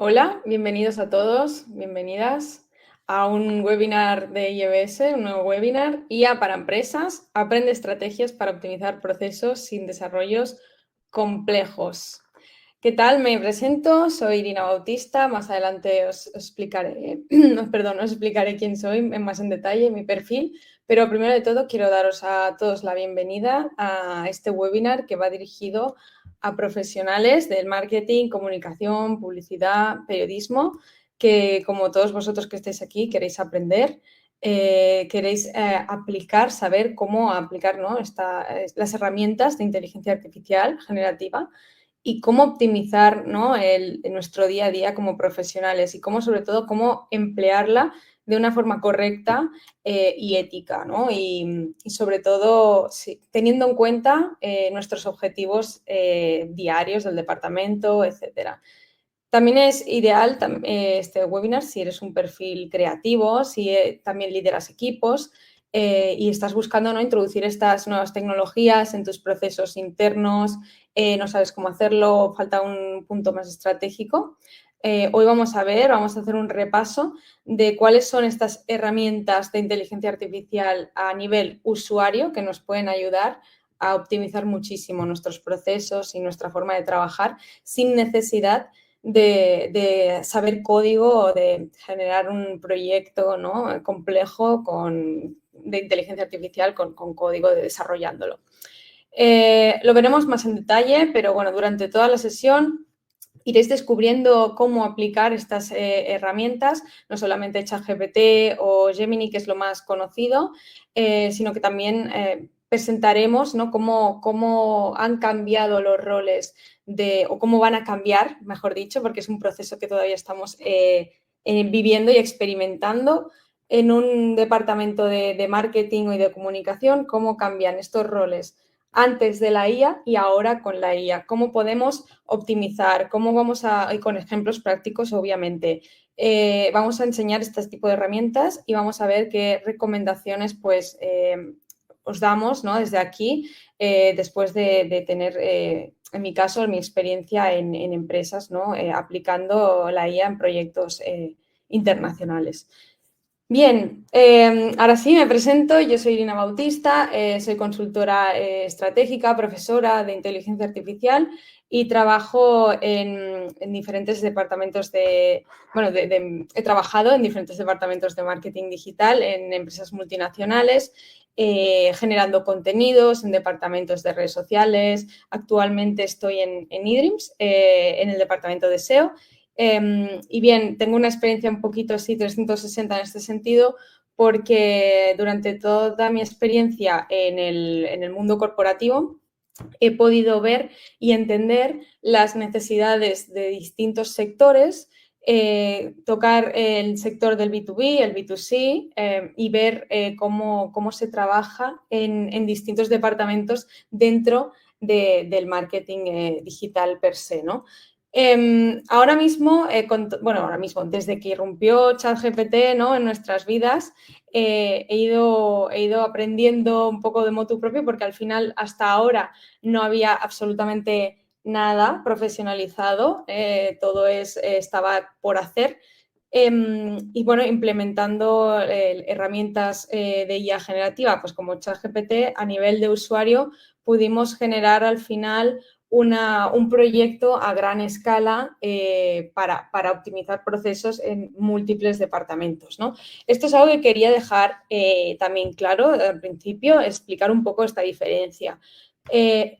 Hola, bienvenidos a todos, bienvenidas a un webinar de IEBS, un nuevo webinar, IA para empresas, aprende estrategias para optimizar procesos sin desarrollos complejos. ¿Qué tal? Me presento, soy Irina Bautista, más adelante os explicaré, os explicaré quién soy más en detalle, mi perfil, pero primero de todo quiero daros a todos la bienvenida a este webinar que va dirigido a profesionales del marketing, comunicación, publicidad, periodismo, que como todos vosotros que estáis aquí queréis aprender, queréis aplicar, saber cómo aplicar, ¿no? Las herramientas de inteligencia artificial generativa y cómo optimizar, ¿no? Nuestro día a día como profesionales y cómo, sobre todo, cómo emplearla de una forma correcta y ética, ¿no? Y sobre todo, sí, teniendo en cuenta nuestros objetivos diarios del departamento, etcétera. También es ideal este webinar si eres un perfil creativo, si también lideras equipos y estás buscando, ¿no? Introducir estas nuevas tecnologías en tus procesos internos, no sabes cómo hacerlo, falta un punto más estratégico. Hoy vamos a hacer un repaso de cuáles son estas herramientas de inteligencia artificial a nivel usuario que nos pueden ayudar a optimizar muchísimo nuestros procesos y nuestra forma de trabajar sin necesidad de saber código o de generar un proyecto, ¿no? complejo de inteligencia artificial con código desarrollándolo. Lo veremos más en detalle, pero bueno, durante toda la sesión iréis descubriendo cómo aplicar estas herramientas, no solamente ChatGPT o Gemini, que es lo más conocido, sino que también presentaremos, ¿no? cómo han cambiado los roles o cómo van a cambiar, mejor dicho, porque es un proceso que todavía estamos viviendo y experimentando en un departamento de marketing y de comunicación, cómo cambian estos roles antes de la IA y ahora con la IA. ¿Cómo podemos optimizar? ¿Cómo vamos a, y con ejemplos prácticos, obviamente? Vamos a enseñar este tipo de herramientas y vamos a ver qué recomendaciones pues, os damos, ¿no? Desde aquí, después de tener, en mi caso, mi experiencia en empresas, ¿no? Aplicando la IA en proyectos internacionales. Bien, ahora sí me presento. Yo soy Irina Bautista, soy consultora estratégica, profesora de inteligencia artificial y trabajo en diferentes departamentos he trabajado en diferentes departamentos de marketing digital en empresas multinacionales, generando contenidos en departamentos de redes sociales. Actualmente estoy en eDreams, en el departamento de SEO. Y bien, tengo una experiencia un poquito así 360 en este sentido, porque durante toda mi experiencia en el mundo corporativo he podido ver y entender las necesidades de distintos sectores, tocar el sector del B2B, el B2C y ver cómo se trabaja en distintos departamentos dentro del marketing digital per se, ¿no? Ahora mismo, desde que irrumpió ChatGPT, ¿no? en nuestras vidas, he ido aprendiendo un poco de motu propio porque al final hasta ahora no había absolutamente nada profesionalizado, todo estaba por hacer. Y bueno, implementando herramientas de IA generativa, pues como ChatGPT, a nivel de usuario pudimos generar al final un proyecto a gran escala para optimizar procesos en múltiples departamentos, ¿no? Esto es algo que quería dejar también claro al principio, explicar un poco esta diferencia.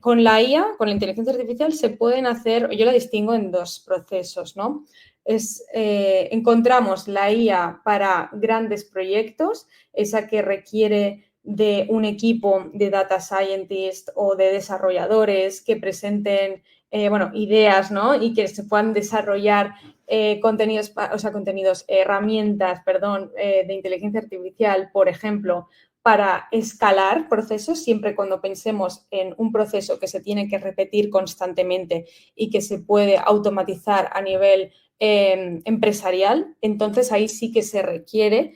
Con la IA, con la inteligencia artificial, se pueden hacer, yo la distingo en dos procesos, ¿no? Encontramos la IA para grandes proyectos, esa que requiere de un equipo de data scientists o de desarrolladores que presenten ideas, ¿no? Y que se puedan desarrollar herramientas, de inteligencia artificial, por ejemplo, para escalar procesos, siempre cuando pensemos en un proceso que se tiene que repetir constantemente y que se puede automatizar a nivel empresarial, entonces ahí sí que se requiere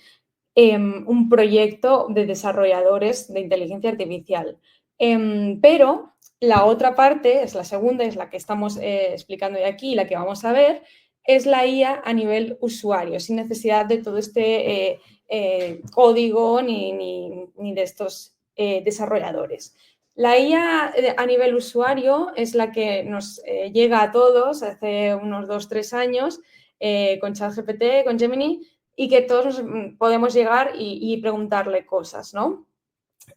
un proyecto de desarrolladores de inteligencia artificial. Pero la otra parte, es la segunda, es la que estamos explicando hoy aquí y la que vamos a ver, es la IA a nivel usuario, sin necesidad de todo este código ni de estos desarrolladores. La IA a nivel usuario es la que nos llega a todos hace unos 2-3 años con ChatGPT, con Gemini, y que todos nos podemos llegar y preguntarle cosas, ¿no?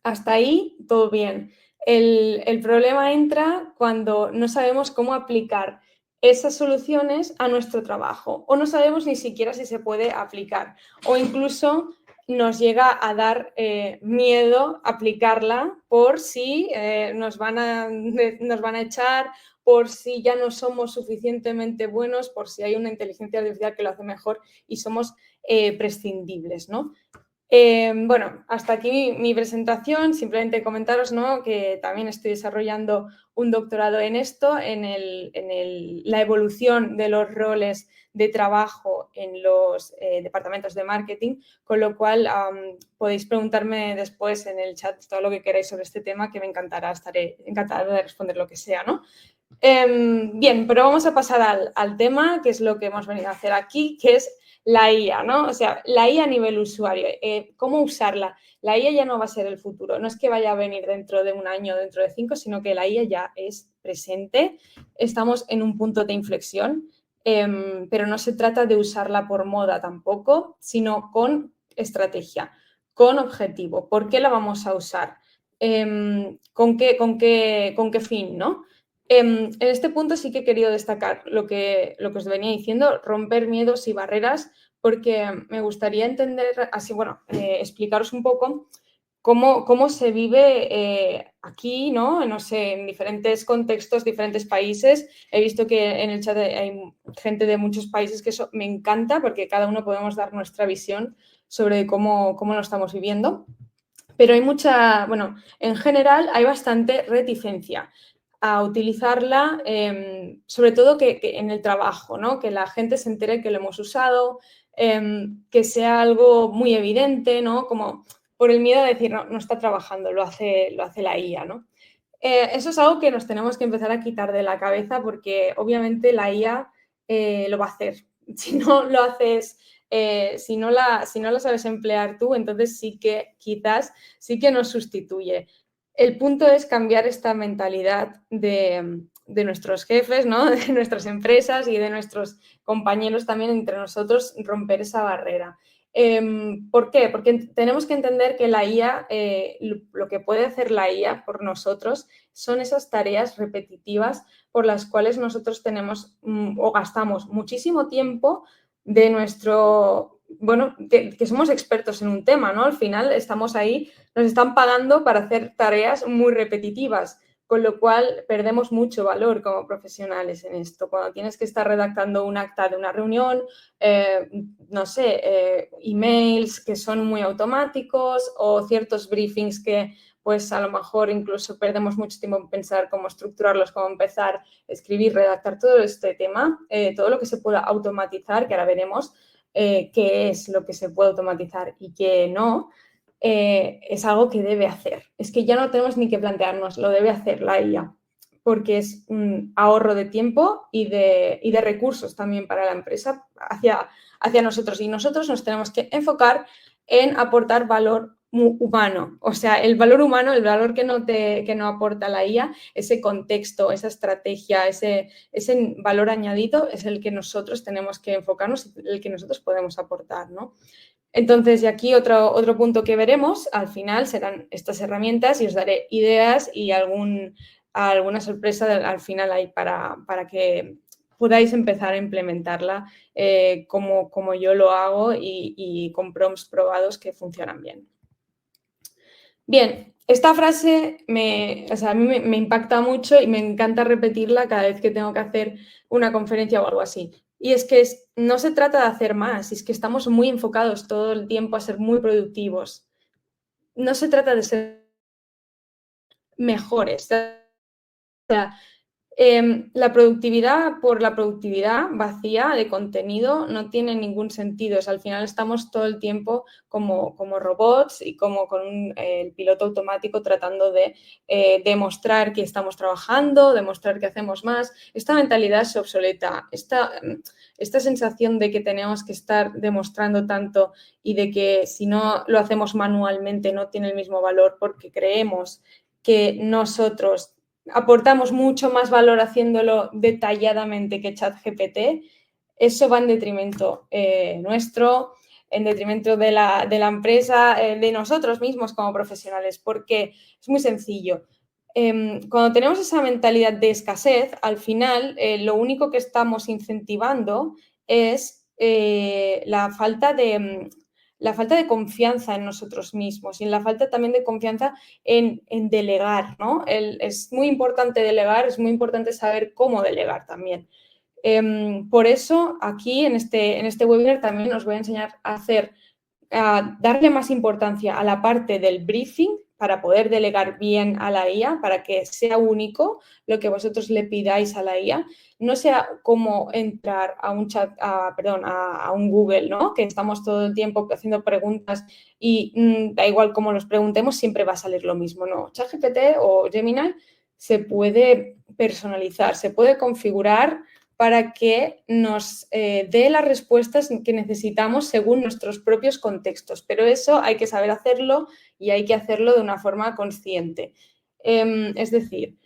Hasta ahí, todo bien. El problema entra cuando no sabemos cómo aplicar esas soluciones a nuestro trabajo o no sabemos ni siquiera si se puede aplicar o incluso nos llega a dar miedo aplicarla por si nos van a echar, por si ya no somos suficientemente buenos, por si hay una inteligencia artificial que lo hace mejor y somos prescindibles, ¿no? Bueno, hasta aquí mi presentación. Simplemente comentaros, ¿no?, que también estoy desarrollando un doctorado en esto, la evolución de los roles de trabajo en los departamentos de marketing, con lo cual podéis preguntarme después en el chat todo lo que queráis sobre este tema, que me encantará, estaré encantada de responder lo que sea, ¿no? Bien, pero vamos a pasar al tema, que es lo que hemos venido a hacer aquí, que es la IA, ¿no? O sea, la IA a nivel usuario, ¿cómo usarla? La IA ya no va a ser el futuro, no es que vaya a venir dentro de un año o dentro de 5, sino que la IA ya es presente, estamos en un punto de inflexión, pero no se trata de usarla por moda tampoco, sino con estrategia, con objetivo. ¿Por qué la vamos a usar? ¿Con qué fin, no? En este punto sí que he querido destacar lo que os venía diciendo, romper miedos y barreras, porque me gustaría entender, así, bueno, explicaros un poco cómo se vive aquí, ¿no? No sé, en diferentes contextos, diferentes países. He visto que en el chat hay gente de muchos países, que eso me encanta, porque cada uno podemos dar nuestra visión sobre cómo lo estamos viviendo. Pero hay bueno, en general hay bastante reticencia a utilizarla, sobre todo que en el trabajo, ¿no? Que la gente se entere que lo hemos usado, que sea algo muy evidente, ¿no? Como por el miedo de decir, no está trabajando, lo hace la IA, ¿no? Eso es algo que nos tenemos que empezar a quitar de la cabeza, porque obviamente la IA lo va a hacer. Si no lo haces, si no la sabes emplear tú, entonces sí que quizás sí que nos sustituye. El punto es cambiar esta mentalidad de nuestros jefes, ¿no? De nuestras empresas y de nuestros compañeros también, entre nosotros, romper esa barrera. ¿Por qué? Porque tenemos que entender que la IA, lo que puede hacer la IA por nosotros son esas tareas repetitivas por las cuales nosotros tenemos o gastamos muchísimo tiempo de nuestro, bueno, que somos expertos en un tema, ¿no? Al final estamos ahí, nos están pagando para hacer tareas muy repetitivas, con lo cual perdemos mucho valor como profesionales en esto. Cuando tienes que estar redactando un acta de una reunión, no sé, emails que son muy automáticos o ciertos briefings que pues a lo mejor incluso perdemos mucho tiempo en pensar cómo estructurarlos, cómo empezar, escribir, redactar todo este tema, todo lo que se pueda automatizar, que ahora veremos qué es lo que se puede automatizar y qué no, es algo que debe hacer. Es que ya no tenemos ni que plantearnos, lo debe hacer la IA, porque es un ahorro de tiempo y de recursos también para la empresa hacia nosotros. Y nosotros nos tenemos que enfocar en aportar valor humano. O sea, el valor humano, el valor que no aporta la IA, ese contexto, esa estrategia, ese valor añadido es el que nosotros tenemos que enfocarnos, el que nosotros podemos aportar, ¿no? Entonces, y aquí otro punto que veremos al final serán estas herramientas, y os daré ideas y alguna sorpresa al final ahí para que podáis empezar a implementarla como yo lo hago y con prompts probados que funcionan bien. Bien, esta frase a mí me impacta mucho y me encanta repetirla cada vez que tengo que hacer una conferencia o algo así. Y es que no se trata de hacer más, es que estamos muy enfocados todo el tiempo a ser muy productivos. No se trata de ser mejores. O sea, La productividad por la productividad vacía de contenido no tiene ningún sentido. O sea, al final estamos todo el tiempo como robots y como con el piloto automático tratando de demostrar que estamos trabajando, demostrar que hacemos más. Esta mentalidad es obsoleta. Esta sensación de que tenemos que estar demostrando tanto y de que si no lo hacemos manualmente no tiene el mismo valor porque creemos que nosotros aportamos mucho más valor haciéndolo detalladamente que ChatGPT, eso va en detrimento nuestro, en detrimento de la empresa, de nosotros mismos como profesionales, porque es muy sencillo. Cuando tenemos esa mentalidad de escasez, al final lo único que estamos incentivando es la falta de confianza en nosotros mismos y en la falta también de confianza en delegar, ¿no? Es muy importante delegar, es muy importante saber cómo delegar también. Por eso, aquí en este webinar también os voy a enseñar a darle más importancia a la parte del briefing para poder delegar bien a la IA, para que sea único lo que vosotros le pidáis a la IA, no sea como entrar a un chat, a un Google, ¿no? Que estamos todo el tiempo haciendo preguntas y da igual cómo los preguntemos, siempre va a salir lo mismo, ¿no? ChatGPT o Gemini se puede personalizar, se puede configurar para que nos dé las respuestas que necesitamos según nuestros propios contextos. Pero eso hay que saber hacerlo y hay que hacerlo de una forma consciente. Es decir,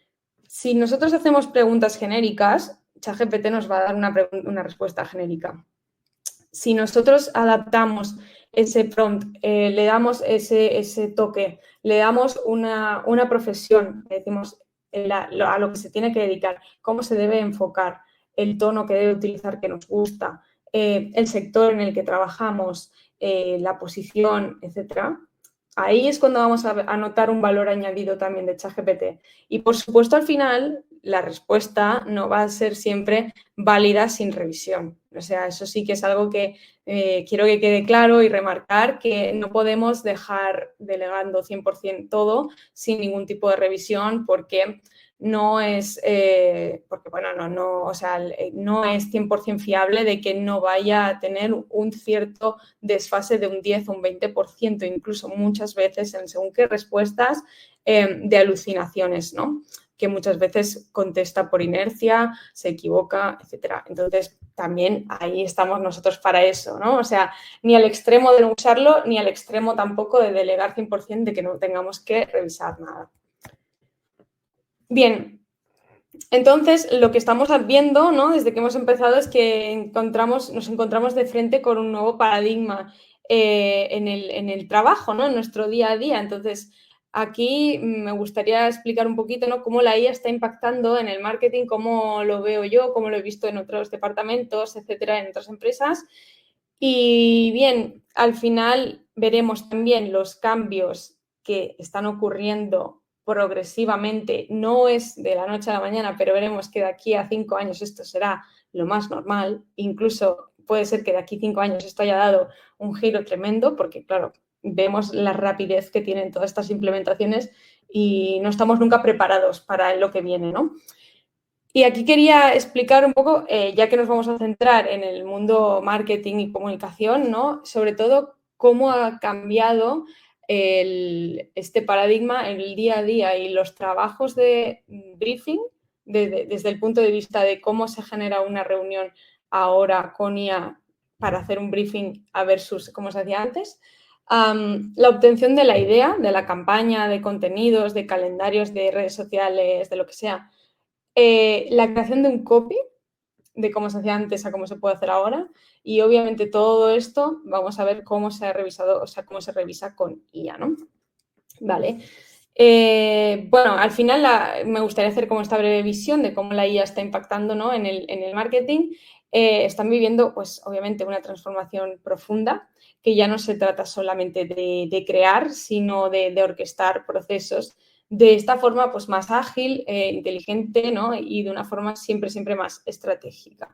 si nosotros hacemos preguntas genéricas, ChatGPT nos va a dar una respuesta genérica. Si nosotros adaptamos ese prompt, le damos ese toque, le damos una profesión, le decimos a lo que se tiene que dedicar, cómo se debe enfocar, el tono que debe utilizar que nos gusta, el sector en el que trabajamos, la posición, etcétera. Ahí es cuando vamos a notar un valor añadido también de ChatGPT. Y por supuesto, al final, la respuesta no va a ser siempre válida sin revisión. O sea, eso sí que es algo que quiero que quede claro y remarcar que no podemos dejar delegando 100% todo sin ningún tipo de revisión porque no es, no es 100% fiable de que no vaya a tener un cierto desfase de un 10 o un 20%, incluso muchas veces en según qué respuestas de alucinaciones, ¿no? Que muchas veces contesta por inercia, se equivoca, etcétera. Entonces, también ahí estamos nosotros para eso, ¿no? O sea, ni al extremo de no usarlo, ni al extremo tampoco de delegar 100% de que no tengamos que revisar nada. Bien, entonces lo que estamos viendo, ¿no? Desde que hemos empezado es que nos encontramos de frente con un nuevo paradigma en el trabajo, ¿no? En nuestro día a día. Entonces, aquí me gustaría explicar un poquito, ¿no? Cómo la IA está impactando en el marketing, cómo lo veo yo, cómo lo he visto en otros departamentos, etcétera, en otras empresas. Y bien, al final veremos también los cambios que están ocurriendo progresivamente. No es de la noche a la mañana, pero veremos que de aquí a 5 años esto será lo más normal. Incluso puede ser que de aquí a 5 años esto haya dado un giro tremendo, porque claro, vemos la rapidez que tienen todas estas implementaciones y no estamos nunca preparados para lo que viene, ¿no? Y aquí quería explicar un poco, ya que nos vamos a centrar en el mundo marketing y comunicación, ¿no? Sobre todo cómo ha cambiado este paradigma en el día a día y los trabajos de briefing desde el punto de vista de cómo se genera una reunión ahora con IA para hacer un briefing a versus cómo se hacía antes. La obtención de la idea, de la campaña, de contenidos, de calendarios, de redes sociales, de lo que sea, la creación de un copy, de cómo se hacía antes a cómo se puede hacer ahora. Y obviamente todo esto vamos a ver cómo se ha revisado, o sea, cómo se revisa con IA, ¿no? Vale. Bueno, al final me gustaría hacer como esta breve visión de cómo la IA está impactando, ¿no? en el marketing. Están viviendo, pues, obviamente, una transformación profunda que ya no se trata solamente de crear, sino de orquestar procesos de esta forma, pues, más ágil, inteligente, ¿no? Y de una forma siempre más estratégica.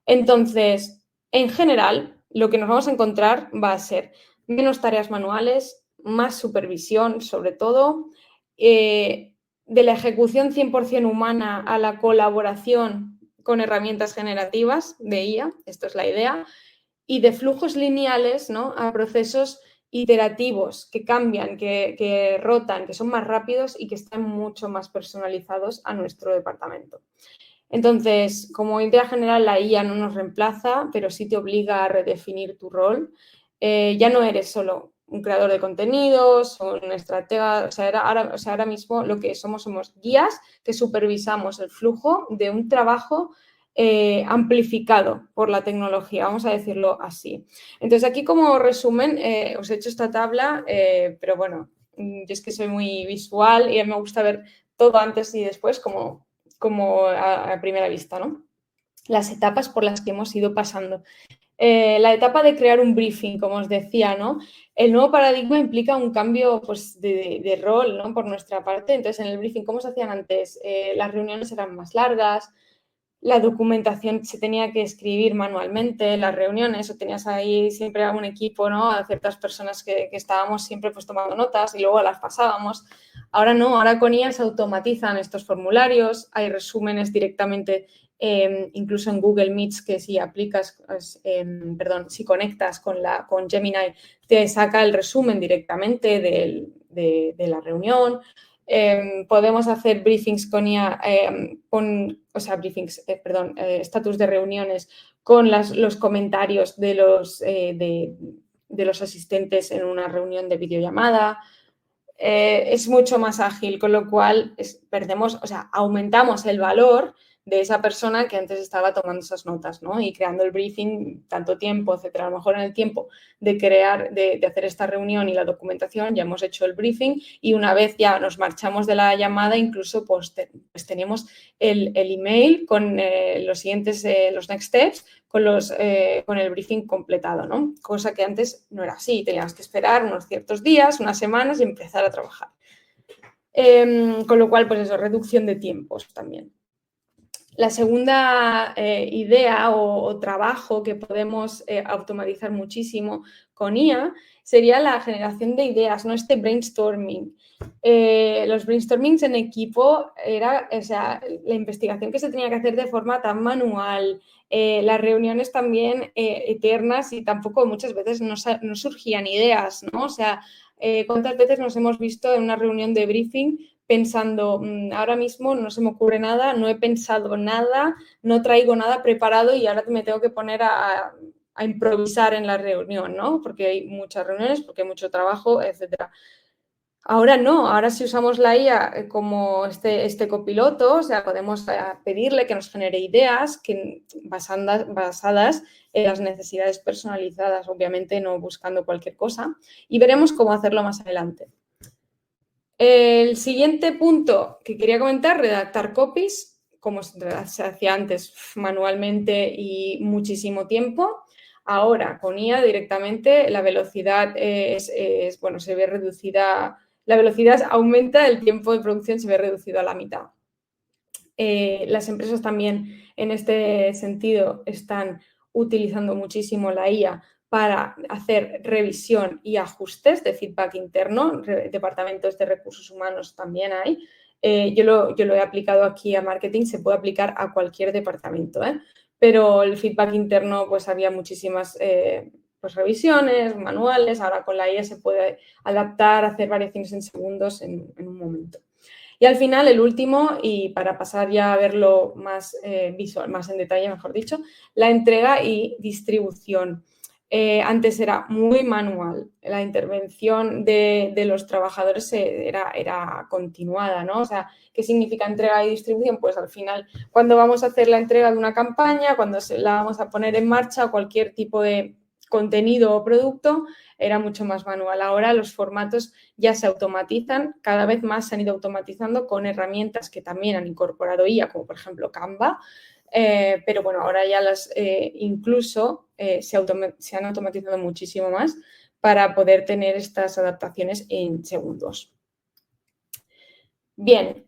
Entonces, en general, lo que nos vamos a encontrar va a ser menos tareas manuales, más supervisión, sobre todo, de la ejecución 100% humana a la colaboración con herramientas generativas de IA, esto es la idea, y de flujos lineales, ¿no?, a procesos iterativos que cambian, que rotan, que son más rápidos y que están mucho más personalizados a nuestro departamento. Entonces, como idea general, la IA no nos reemplaza, pero sí te obliga a redefinir tu rol. Ya no eres solo un creador de contenidos o un estratega, ahora mismo lo que somos guías que supervisamos el flujo de un trabajo amplificado por la tecnología, vamos a decirlo así. Entonces, aquí como resumen, os he hecho esta tabla, pero bueno, yo es que soy muy visual y a mí me gusta ver todo antes y después como a primera vista, ¿no? Las etapas por las que hemos ido pasando. La etapa de crear un briefing, como os decía, ¿no? El nuevo paradigma implica un cambio, pues, de rol, ¿no?, por nuestra parte. Entonces, en el briefing, ¿cómo se hacían antes? Las reuniones eran más largas, la documentación se tenía que escribir manualmente, las reuniones, o tenías ahí siempre un equipo, ¿no?, a ciertas personas que estábamos siempre pues tomando notas y luego las pasábamos. Ahora no, ahora con IA se automatizan estos formularios, hay resúmenes directamente, incluso en Google Meets, que si aplicas, si conectas con Gemini, te saca el resumen directamente de la reunión. Podemos hacer briefings con IA, estatus de reuniones con los comentarios de los asistentes en una reunión de videollamada. Es mucho más ágil, con lo cual aumentamos el valor de esa persona que antes estaba tomando esas notas, ¿no?, y creando el briefing tanto tiempo, etcétera. A lo mejor en el tiempo de hacer esta reunión y la documentación ya hemos hecho el briefing y una vez ya nos marchamos de la llamada, incluso pues tenemos el email con los siguientes, los next steps, con el briefing completado, ¿no? Cosa que antes no era así, tenías que esperar unos ciertos días, unas semanas y empezar a trabajar. Con lo cual, pues eso, reducción de tiempos también. La segunda idea o trabajo que podemos automatizar muchísimo con IA sería la generación de ideas, ¿no?, este brainstorming. Los brainstormings en equipo era, la investigación que se tenía que hacer de forma tan manual, las reuniones también eternas y tampoco muchas veces no surgían ideas, ¿no? O sea, ¿cuántas veces nos hemos visto en una reunión de briefing pensando, ahora mismo no se me ocurre nada, no he pensado nada, no traigo nada preparado y ahora me tengo que poner a improvisar en la reunión, ¿no? Porque hay muchas reuniones, porque hay mucho trabajo, etcétera. Ahora no, ahora si usamos la IA como este copiloto, o sea, podemos pedirle que nos genere ideas basadas en las necesidades personalizadas, obviamente no buscando cualquier cosa, y veremos cómo hacerlo más adelante. El siguiente punto que quería comentar, redactar copies, como se hacía antes manualmente y muchísimo tiempo. Ahora, con IA directamente la velocidad se ve reducida, la velocidad aumenta, el tiempo de producción se ve reducido a la mitad. Las empresas también en este sentido están utilizando muchísimo la IA para hacer revisión y ajustes de feedback interno, departamentos de recursos humanos también hay. Yo lo he aplicado aquí a marketing, se puede aplicar a cualquier departamento, pero el feedback interno, pues había muchísimas revisiones, manuales, ahora con la IA se puede adaptar, hacer variaciones en segundos en un momento. Y al final, el último, y para pasar ya a verlo más visual, más en detalle, mejor dicho, la entrega y distribución. Antes era muy manual, la intervención de los trabajadores era continuada, ¿no? O sea, ¿qué significa entrega y distribución? Pues al final, cuando vamos a hacer la entrega de una campaña, cuando la vamos a poner en marcha, cualquier tipo de contenido o producto, era mucho más manual. Ahora los formatos ya se automatizan, cada vez más se han ido automatizando con herramientas que también han incorporado IA, como por ejemplo Canva, pero bueno, ahora ya incluso se han automatizado muchísimo más para poder tener estas adaptaciones en segundos. Bien,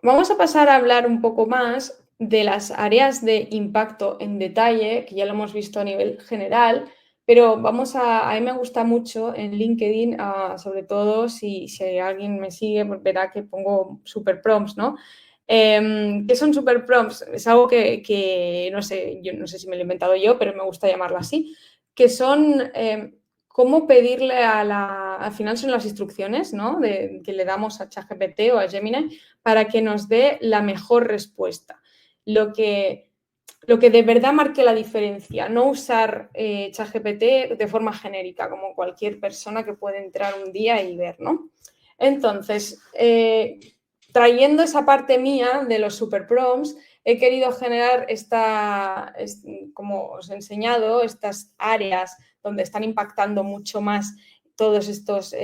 vamos a pasar a hablar un poco más de las áreas de impacto en detalle, que ya lo hemos visto a nivel general, pero a mí me gusta mucho en LinkedIn, sobre todo si alguien me sigue, pues verá que pongo super prompts, ¿no? ¿Qué son super prompts? Es algo que no sé, yo no sé si me lo he inventado yo, pero me gusta llamarlo así, que son cómo pedirle al final son las instrucciones, ¿no? Que le damos a ChatGPT o a Gemini para que nos dé la mejor respuesta. Lo que de verdad marque la diferencia, no usar ChatGPT de forma genérica, como cualquier persona que puede entrar un día y ver, ¿no? Entonces, trayendo esa parte mía de los super prompts, he querido generar como os he enseñado, estas áreas donde están impactando mucho más todos estos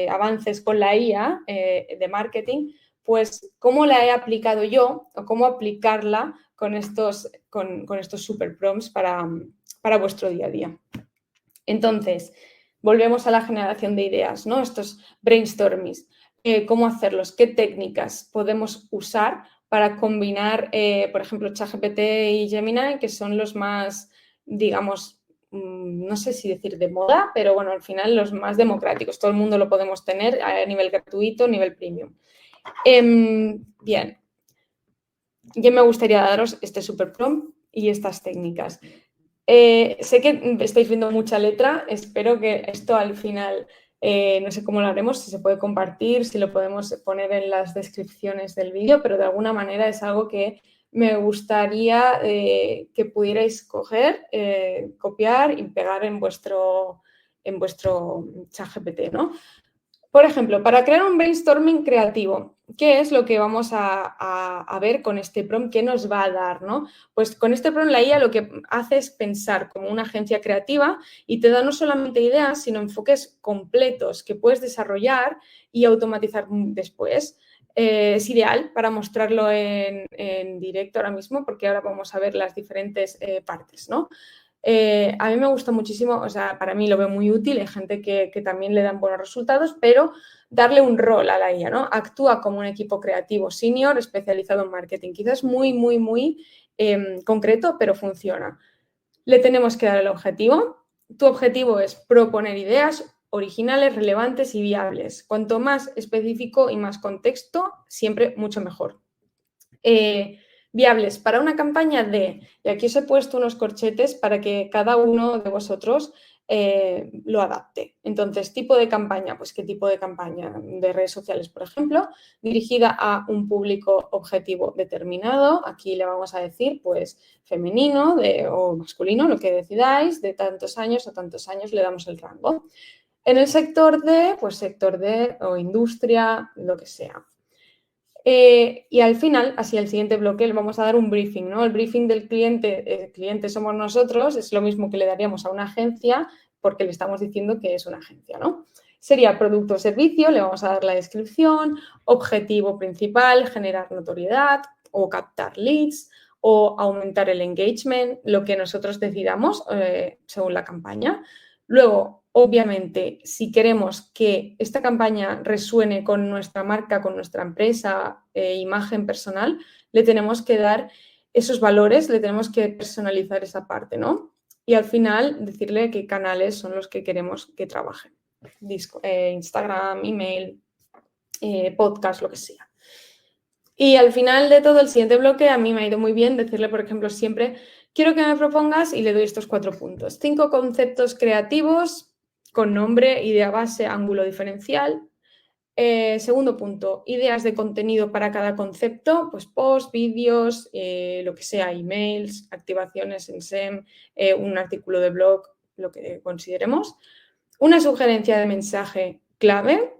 avances con la IA de marketing, pues cómo la he aplicado yo o cómo aplicarla con estos super prompts para vuestro día a día. Entonces, volvemos a la generación de ideas, ¿no? Estos brainstormings. ¿Cómo hacerlos? ¿Qué técnicas podemos usar para combinar, por ejemplo, ChatGPT y Gemini, que son los más, digamos, no sé si decir de moda, pero bueno, al final los más democráticos. Todo el mundo lo podemos tener a nivel gratuito, a nivel premium. Bien, yo me gustaría daros este super prompt y estas técnicas. Sé que estáis viendo mucha letra, espero que esto al final, no sé cómo lo haremos, si se puede compartir, si lo podemos poner en las descripciones del vídeo, pero de alguna manera es algo que me gustaría que pudierais coger, copiar y pegar en vuestro ChatGPT, ¿no? Por ejemplo, para crear un brainstorming creativo, ¿qué es lo que vamos a ver con este prompt? ¿Qué nos va a dar, no? Pues con este prompt la IA lo que hace es pensar como una agencia creativa y te da no solamente ideas, sino enfoques completos que puedes desarrollar y automatizar después. Es ideal para mostrarlo en directo ahora mismo, porque ahora vamos a ver las diferentes partes, ¿no? A mí me gusta muchísimo, o sea, para mí lo veo muy útil, hay gente que también le dan buenos resultados, pero darle un rol a la IA, ¿no? Actúa como un equipo creativo senior especializado en marketing. Quizás muy concreto, pero funciona. Le tenemos que dar el objetivo. Tu objetivo es proponer ideas originales, relevantes y viables. Cuanto más específico y más contexto, siempre mucho mejor. Viables para una campaña y aquí os he puesto unos corchetes para que cada uno de vosotros lo adapte. Entonces, tipo de campaña, pues qué tipo de campaña de redes sociales, por ejemplo, dirigida a un público objetivo determinado. Aquí le vamos a decir, pues, femenino o masculino, lo que decidáis, de tantos años a tantos años le damos el rango. En el sector pues sector o industria, lo que sea. Y al final, así al siguiente bloque, le vamos a dar un briefing, ¿no? El briefing del cliente, el cliente somos nosotros, es lo mismo que le daríamos a una agencia porque le estamos diciendo que es una agencia, ¿no? Sería producto o servicio, le vamos a dar la descripción, objetivo principal, generar notoriedad o captar leads o aumentar el engagement, lo que nosotros decidamos según la campaña. Luego, obviamente, si queremos que esta campaña resuene con nuestra marca, con nuestra empresa, imagen personal, le tenemos que dar esos valores, le tenemos que personalizar esa parte, ¿no? Y al final decirle qué canales son los que queremos que trabajen. Instagram, email, podcast, lo que sea. Y al final de todo el siguiente bloque a mí me ha ido muy bien decirle, por ejemplo, siempre quiero que me propongas y le doy estos 4 puntos. 5 conceptos creativos con nombre, idea base, ángulo diferencial. Segundo punto, ideas de contenido para cada concepto, pues posts, vídeos, lo que sea, emails, activaciones en SEM, un artículo de blog, lo que consideremos. Una sugerencia de mensaje clave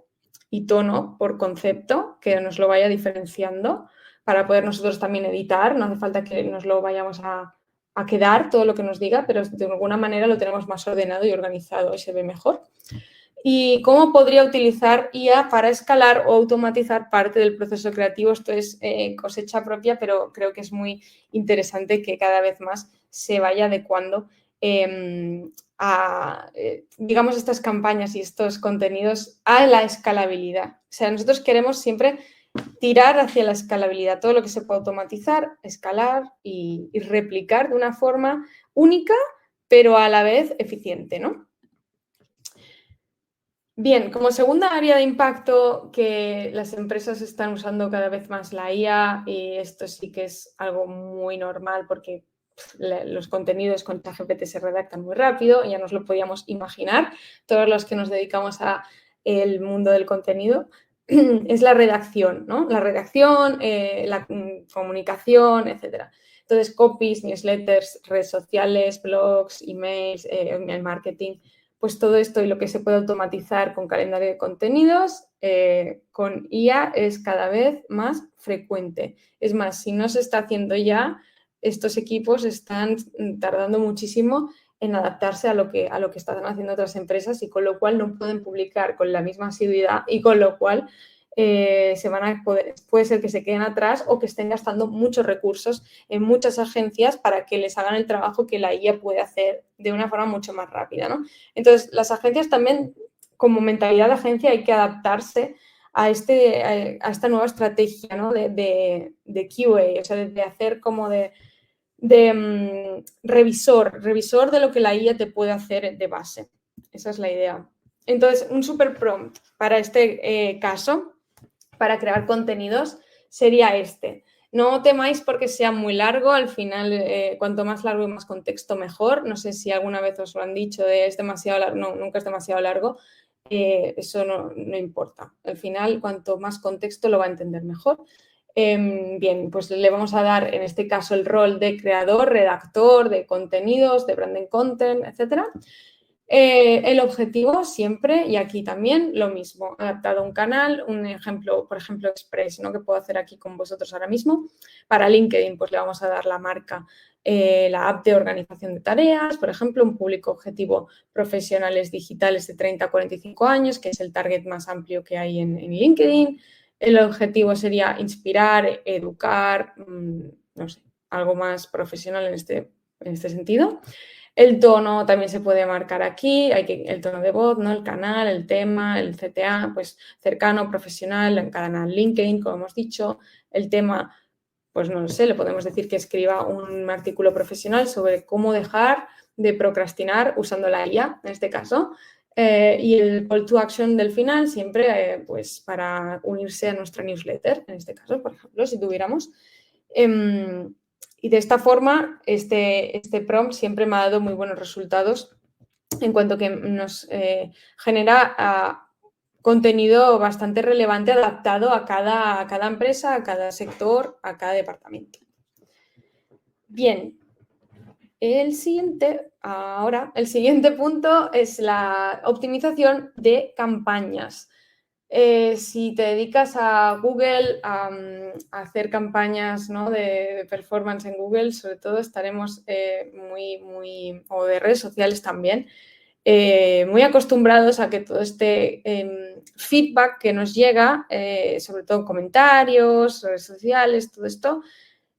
y tono por concepto que nos lo vaya diferenciando para poder nosotros también editar. No hace falta que nos lo vayamos a quedar todo lo que nos diga, pero de alguna manera lo tenemos más ordenado y organizado y se ve mejor. ¿Y cómo podría utilizar IA para escalar o automatizar parte del proceso creativo? Esto es cosecha propia, pero creo que es muy interesante que cada vez más se vaya adecuando digamos, estas campañas y estos contenidos a la escalabilidad. O sea, nosotros queremos siempre tirar hacia la escalabilidad, todo lo que se puede automatizar, escalar y replicar de una forma única, pero a la vez eficiente, ¿no? Bien, como segunda área de impacto que las empresas están usando cada vez más la IA, y esto sí que es algo muy normal porque los contenidos con ChatGPT se redactan muy rápido, ya nos lo podíamos imaginar, todos los que nos dedicamos a el mundo del contenido, es la redacción, ¿no? La redacción, la comunicación, etcétera. Entonces, copies, newsletters, redes sociales, blogs, emails, email marketing, pues todo esto y lo que se puede automatizar con calendario de contenidos, con IA es cada vez más frecuente. Es más, si no se está haciendo ya, estos equipos están tardando muchísimo en adaptarse a lo que están haciendo otras empresas y con lo cual no pueden publicar con la misma asiduidad y con lo cual puede ser que se queden atrás o que estén gastando muchos recursos en muchas agencias para que les hagan el trabajo que la IA puede hacer de una forma mucho más rápida, ¿no? Entonces, las agencias también, como mentalidad de agencia, hay que adaptarse a esta nueva estrategia, ¿no? de QA, o sea, de hacer como de revisor de lo que la IA te puede hacer de base. Esa es la idea. Entonces, un super prompt para este caso, para crear contenidos, sería este. No temáis porque sea muy largo, al final cuanto más largo y más contexto mejor. No sé si alguna vez os lo han dicho de es demasiado largo, no, nunca es demasiado largo. Eso no importa. Al final, cuanto más contexto lo va a entender mejor. Bien, pues le vamos a dar en este caso el rol de creador, redactor de contenidos, de branding content, etcétera. El objetivo siempre, y aquí también lo mismo, adaptado a un canal, un ejemplo, por ejemplo, Express, ¿no? Que puedo hacer aquí con vosotros ahora mismo. Para LinkedIn, pues le vamos a dar la marca, la app de organización de tareas, por ejemplo, un público objetivo profesionales digitales de 30 a 45 años, que es el target más amplio que hay en LinkedIn. El objetivo sería inspirar, educar, no sé, algo más profesional en este sentido. El tono también se puede marcar aquí, el tono de voz, ¿no? El canal, el tema, el CTA, pues cercano, profesional, en canal LinkedIn, como hemos dicho. El tema, pues no lo sé, le podemos decir que escriba un artículo profesional sobre cómo dejar de procrastinar usando la IA, en este caso. Y el call to action del final siempre, pues para unirse a nuestra newsletter, en este caso, por ejemplo, si tuviéramos. Y de esta forma, este prompt siempre me ha dado muy buenos resultados en cuanto que nos genera contenido bastante relevante adaptado a cada empresa, a cada sector, a cada departamento. Bien, el siguiente punto es la optimización de campañas. Si te dedicas a Google, a hacer campañas, ¿no? de performance en Google, sobre todo estaremos o de redes sociales también, muy acostumbrados a que todo este feedback que nos llega, sobre todo comentarios, redes sociales, todo esto,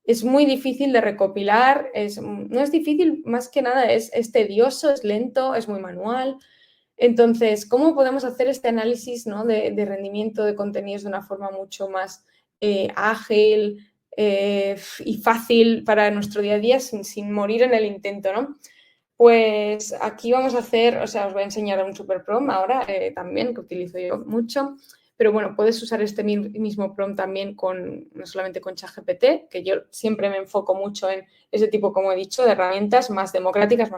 es muy difícil de recopilar. No es difícil, más que nada es tedioso, es lento, es muy manual. Entonces, ¿cómo podemos hacer este análisis, ¿no? de rendimiento de contenidos de una forma mucho más ágil y fácil para nuestro día a día sin morir en el intento, ¿no? Pues aquí vamos a hacer, o sea, os voy a enseñar un super prompt ahora también, que utilizo yo mucho, pero bueno, puedes usar este mismo prompt también no solamente con ChatGPT, que yo siempre me enfoco mucho en ese tipo, como he dicho, de herramientas más democráticas,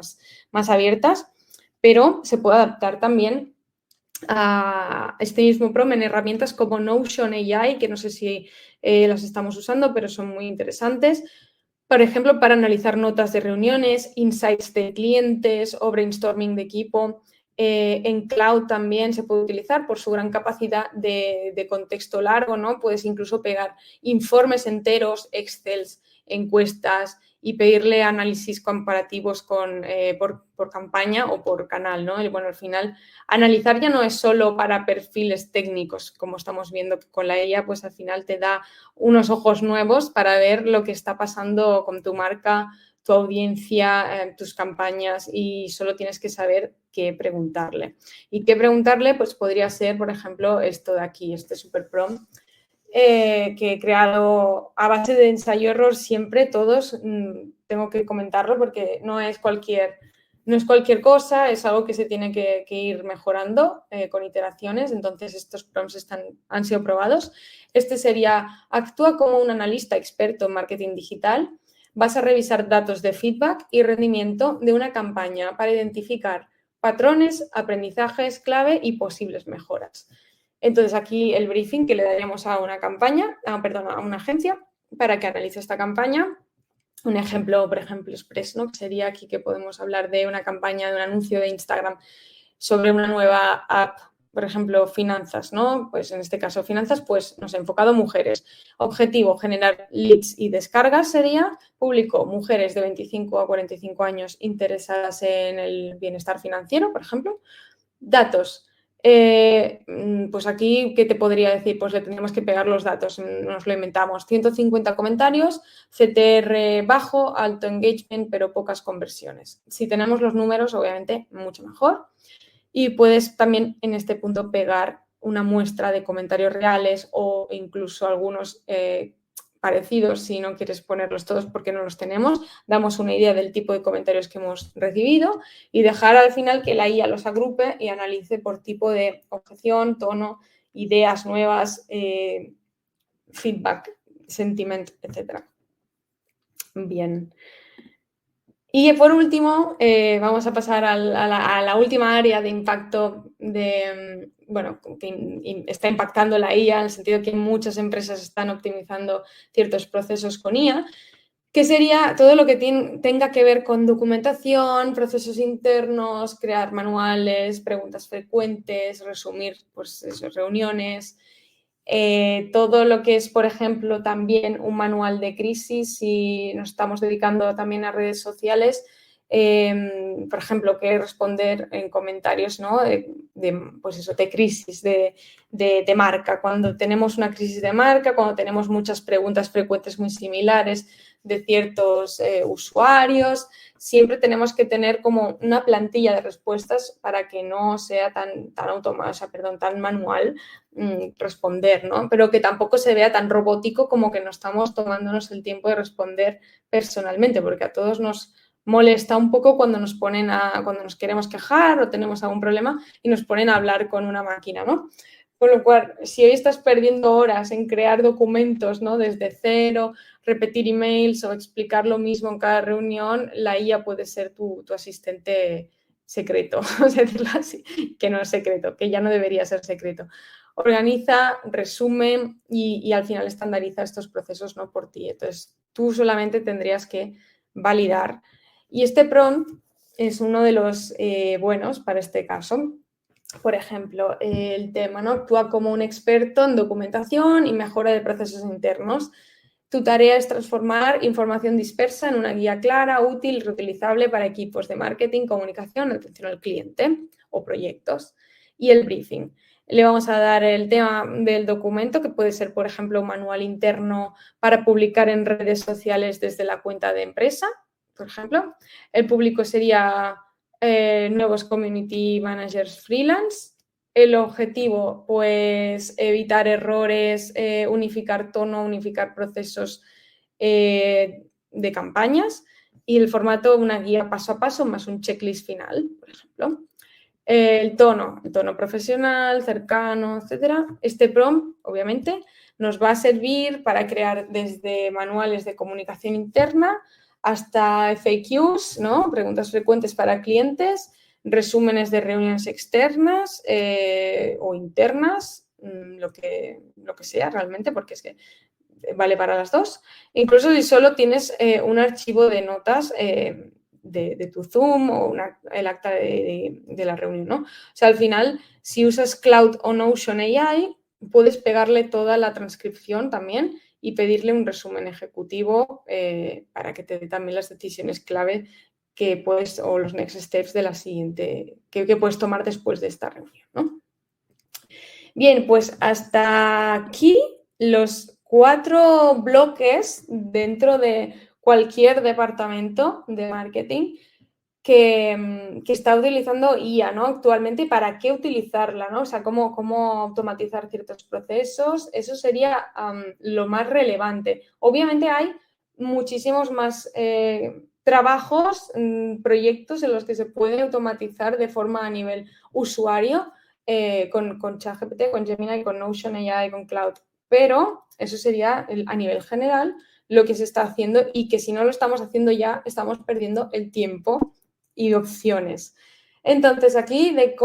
más abiertas, pero se puede adaptar también a este mismo prompt en herramientas como Notion AI, que no sé si las estamos usando, pero son muy interesantes. Por ejemplo, para analizar notas de reuniones, insights de clientes o brainstorming de equipo. En cloud también se puede utilizar por su gran capacidad de contexto largo, ¿no? Puedes incluso pegar informes enteros, Excels, encuestas y pedirle análisis comparativos por campaña o por canal, ¿no? Y bueno, al final, analizar ya no es solo para perfiles técnicos, como estamos viendo con la IA, pues al final te da unos ojos nuevos para ver lo que está pasando con tu marca, tu audiencia, tus campañas, y solo tienes que saber qué preguntarle. ¿Y qué preguntarle? Pues podría ser, por ejemplo, esto de aquí, este super prompt, que he creado a base de ensayo-error siempre, todos, tengo que comentarlo porque no es cualquier No es cualquier cosa, es algo que se tiene que ir mejorando con iteraciones, entonces estos prompts han sido probados. Este sería: actúa como un analista experto en marketing digital. Vas a revisar datos de feedback y rendimiento de una campaña para identificar patrones, aprendizajes clave y posibles mejoras. Entonces, aquí el briefing que le daríamos a una campaña, a una agencia, para que analice esta campaña. Un ejemplo, por ejemplo, Express, ¿no? Que sería aquí que podemos hablar de una campaña, de un anuncio de Instagram sobre una nueva app, por ejemplo, finanzas, ¿no? Pues en este caso, finanzas, pues nos ha enfocado mujeres. Objetivo: generar leads y descargas sería. Público: mujeres de 25 a 45 años interesadas en el bienestar financiero, por ejemplo. Datos. Pues aquí, ¿qué te podría decir? Pues le tendríamos que pegar los datos, nos lo inventamos. 150 comentarios, CTR bajo, alto engagement, pero pocas conversiones. Si tenemos los números, obviamente, mucho mejor. Y puedes también en este punto pegar una muestra de comentarios reales o incluso algunos parecidos, si no quieres ponerlos todos porque no los tenemos. Damos una idea del tipo de comentarios que hemos recibido y dejar al final que la IA los agrupe y analice por tipo de objeción, tono, ideas nuevas, feedback, sentiment, etc. Bien. Y por último, vamos a pasar a la última área de impacto que está impactando la IA, en el sentido que muchas empresas están optimizando ciertos procesos con IA, que sería todo lo que tenga que ver con documentación, procesos internos, crear manuales, preguntas frecuentes, resumir pues, reuniones. Todo lo que es, por ejemplo, también un manual de crisis, si nos estamos dedicando también a redes sociales, por ejemplo, que responder en comentarios, ¿no? Pues eso, de crisis de marca. Cuando tenemos una crisis de marca, cuando tenemos muchas preguntas frecuentes muy similares de ciertos usuarios, siempre tenemos que tener como una plantilla de respuestas para que no sea tan manual responder, ¿no? Pero que tampoco se vea tan robótico como que no estamos tomándonos el tiempo de responder personalmente, porque a todos nos molesta un poco cuando cuando nos queremos quejar o tenemos algún problema y nos ponen a hablar con una máquina, ¿no? Con lo cual, si hoy estás perdiendo horas en crear documentos, ¿no? Desde cero, repetir emails o explicar lo mismo en cada reunión, la IA puede ser tu asistente secreto, vamos a decirlo así, que no es secreto, que ya no debería ser secreto. Organiza, resume y al final estandariza estos procesos, ¿no? Por ti. Entonces, tú solamente tendrías que validar. Y este prompt es uno de los buenos para este caso. Por ejemplo, el tema, ¿no? Actúa como un experto en documentación y mejora de procesos internos. Tu tarea es transformar información dispersa en una guía clara, útil y reutilizable para equipos de marketing, comunicación, atención al cliente o proyectos. Y el briefing. Le vamos a dar el tema del documento, que puede ser, por ejemplo, un manual interno para publicar en redes sociales desde la cuenta de empresa, por ejemplo. El público sería nuevos community managers freelance. El objetivo, pues, evitar errores, unificar tono, unificar procesos de campañas. Y el formato, una guía paso a paso más un checklist final, por ejemplo. El tono profesional, cercano, etcétera. Este prompt, obviamente, nos va a servir para crear desde manuales de comunicación interna hasta FAQs, ¿no? Preguntas frecuentes para clientes, resúmenes de reuniones externas o internas, lo que sea realmente, porque es que vale para las dos. Incluso si solo tienes un archivo de notas de tu Zoom o el acta de la reunión, ¿no? O sea, al final, si usas Cloud o Notion AI, puedes pegarle toda la transcripción también y pedirle un resumen ejecutivo para que te dé también las decisiones clave que puedes, o los next steps de la siguiente, que puedes tomar después de esta reunión, ¿no? Bien, pues hasta aquí los 4 bloques dentro de cualquier departamento de marketing que está utilizando IA, ¿no? Actualmente, ¿y para qué utilizarla, ¿no? O sea, cómo automatizar ciertos procesos. Eso sería lo más relevante. Obviamente hay muchísimos más trabajos, proyectos en los que se puede automatizar de forma a nivel usuario con ChatGPT, con Gemini, con Notion AI, con Cloud. Pero eso sería a nivel general lo que se está haciendo y que si no lo estamos haciendo ya estamos perdiendo el tiempo y opciones. Entonces aquí de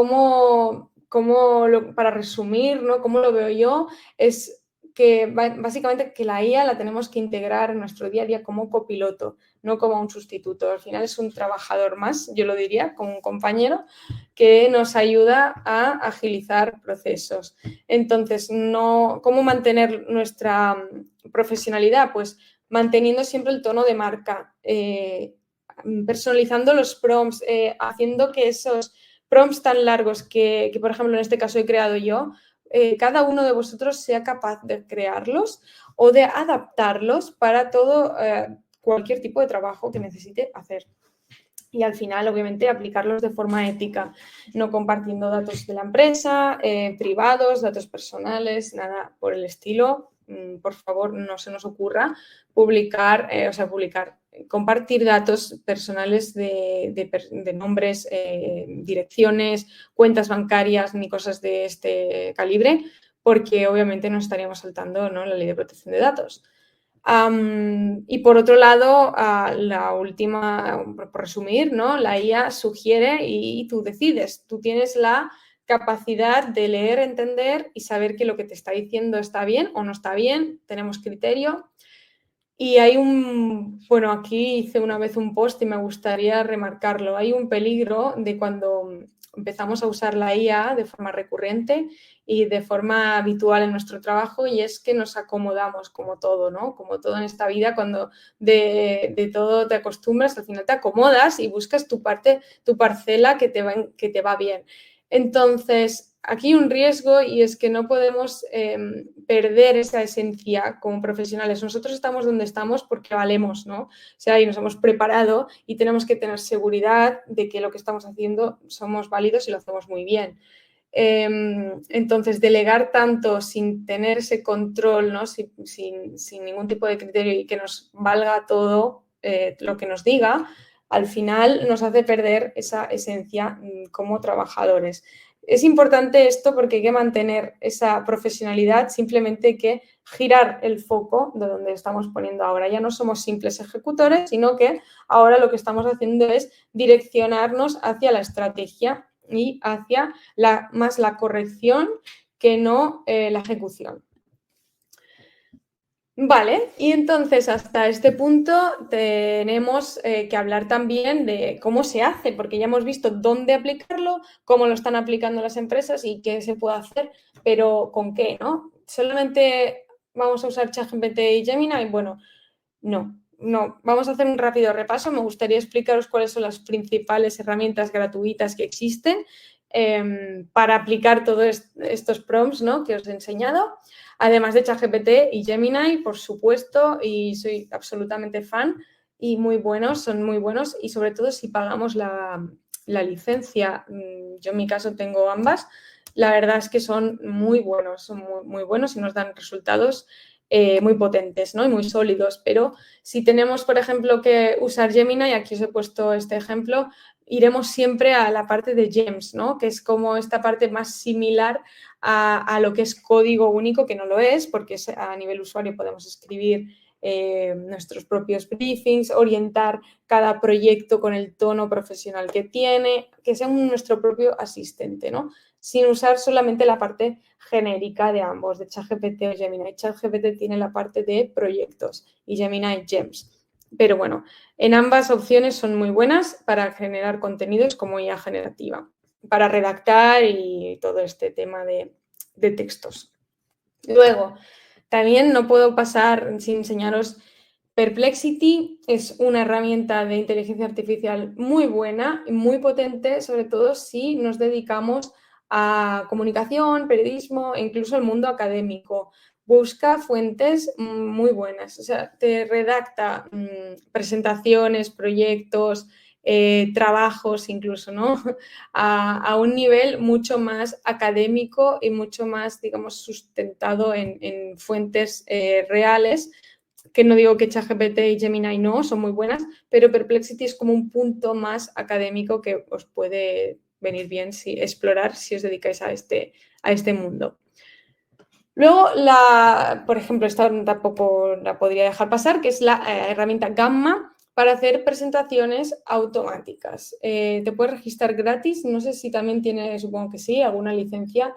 para resumir, ¿no? Cómo lo veo yo, es que básicamente que la IA la tenemos que integrar en nuestro día a día como copiloto, no como un sustituto. Al final es un trabajador más, yo lo diría, como un compañero que nos ayuda a agilizar procesos. Entonces, ¿cómo mantener nuestra profesionalidad? Pues manteniendo siempre el tono de marca, personalizando los prompts, haciendo que esos prompts tan largos que, por ejemplo, en este caso he creado yo, cada uno de vosotros sea capaz de crearlos o de adaptarlos para todo, cualquier tipo de trabajo que necesite hacer. Y al final, obviamente, aplicarlos de forma ética, no compartiendo datos de la empresa, privados, datos personales, nada por el estilo. Por favor, no se nos ocurra compartir datos personales de nombres, direcciones, cuentas bancarias ni cosas de este calibre, porque obviamente nos estaríamos saltando, ¿no?, la ley de protección de datos. Y por otro lado, la última, por resumir, ¿no?, la IA sugiere y tú decides. Tú tienes la capacidad de leer, entender y saber que lo que te está diciendo está bien o no está bien. Tenemos criterio. Y hay bueno, aquí hice una vez un post y me gustaría remarcarlo. Hay un peligro de cuando empezamos a usar la IA de forma recurrente y de forma habitual en nuestro trabajo, y es que nos acomodamos como todo, ¿no? Como todo en esta vida, cuando de todo te acostumbras, al final te acomodas y buscas tu parcela que te va bien. Entonces, aquí hay un riesgo y es que no podemos perder esa esencia como profesionales. Nosotros estamos donde estamos porque valemos, ¿no? O sea, y nos hemos preparado y tenemos que tener seguridad de que lo que estamos haciendo somos válidos y lo hacemos muy bien. Entonces, delegar tanto sin tener ese control, ¿no?, sin ningún tipo de criterio y que nos valga todo lo que nos diga, al final nos hace perder esa esencia como trabajadores. Es importante esto porque hay que mantener esa profesionalidad, simplemente hay que girar el foco de donde estamos poniendo ahora. Ya no somos simples ejecutores, sino que ahora lo que estamos haciendo es direccionarnos hacia la estrategia y hacia más la corrección que no la ejecución. Vale, y entonces hasta este punto tenemos que hablar también de cómo se hace, porque ya hemos visto dónde aplicarlo, cómo lo están aplicando las empresas y qué se puede hacer, pero ¿con qué, no? ¿Solamente vamos a usar ChatGPT y Gemini? Bueno, no. Vamos a hacer un rápido repaso. Me gustaría explicaros cuáles son las principales herramientas gratuitas que existen para aplicar todos estos prompts, ¿no?, que os he enseñado. Además de ChatGPT y Gemini, por supuesto, y soy absolutamente fan y son muy buenos, y sobre todo si pagamos la licencia. Yo en mi caso tengo ambas. La verdad es que son muy buenos y nos dan resultados muy potentes, ¿no?, y muy sólidos. Pero si tenemos, por ejemplo, que usar Gemini, aquí os he puesto este ejemplo, iremos siempre a la parte de GEMS, ¿no?, que es como esta parte más similar a lo que es código único, que no lo es, porque a nivel usuario podemos escribir nuestros propios briefings, orientar cada proyecto con el tono profesional que tiene, que sea nuestro propio asistente, ¿no?, sin usar solamente la parte genérica de ambos, de ChatGPT o Gemini. ChatGPT tiene la parte de proyectos y Gemini GEMS. Pero bueno, en ambas opciones son muy buenas para generar contenidos como IA generativa, para redactar y todo este tema de textos. Luego, también no puedo pasar sin enseñaros Perplexity. Es una herramienta de inteligencia artificial muy buena y muy potente, sobre todo si nos dedicamos a comunicación, periodismo e incluso el mundo académico. Busca fuentes muy buenas, o sea, te redacta presentaciones, proyectos, trabajos incluso, ¿no?, a un nivel mucho más académico y mucho más, digamos, sustentado en fuentes reales, que no digo que ChatGPT y Gemini no, son muy buenas, pero Perplexity es como un punto más académico que os puede venir bien explorar si os dedicáis a este mundo. Luego, por ejemplo, esta tampoco la podría dejar pasar, que es la herramienta Gamma para hacer presentaciones automáticas. Te puedes registrar gratis, no sé si también tiene, supongo que sí, alguna licencia.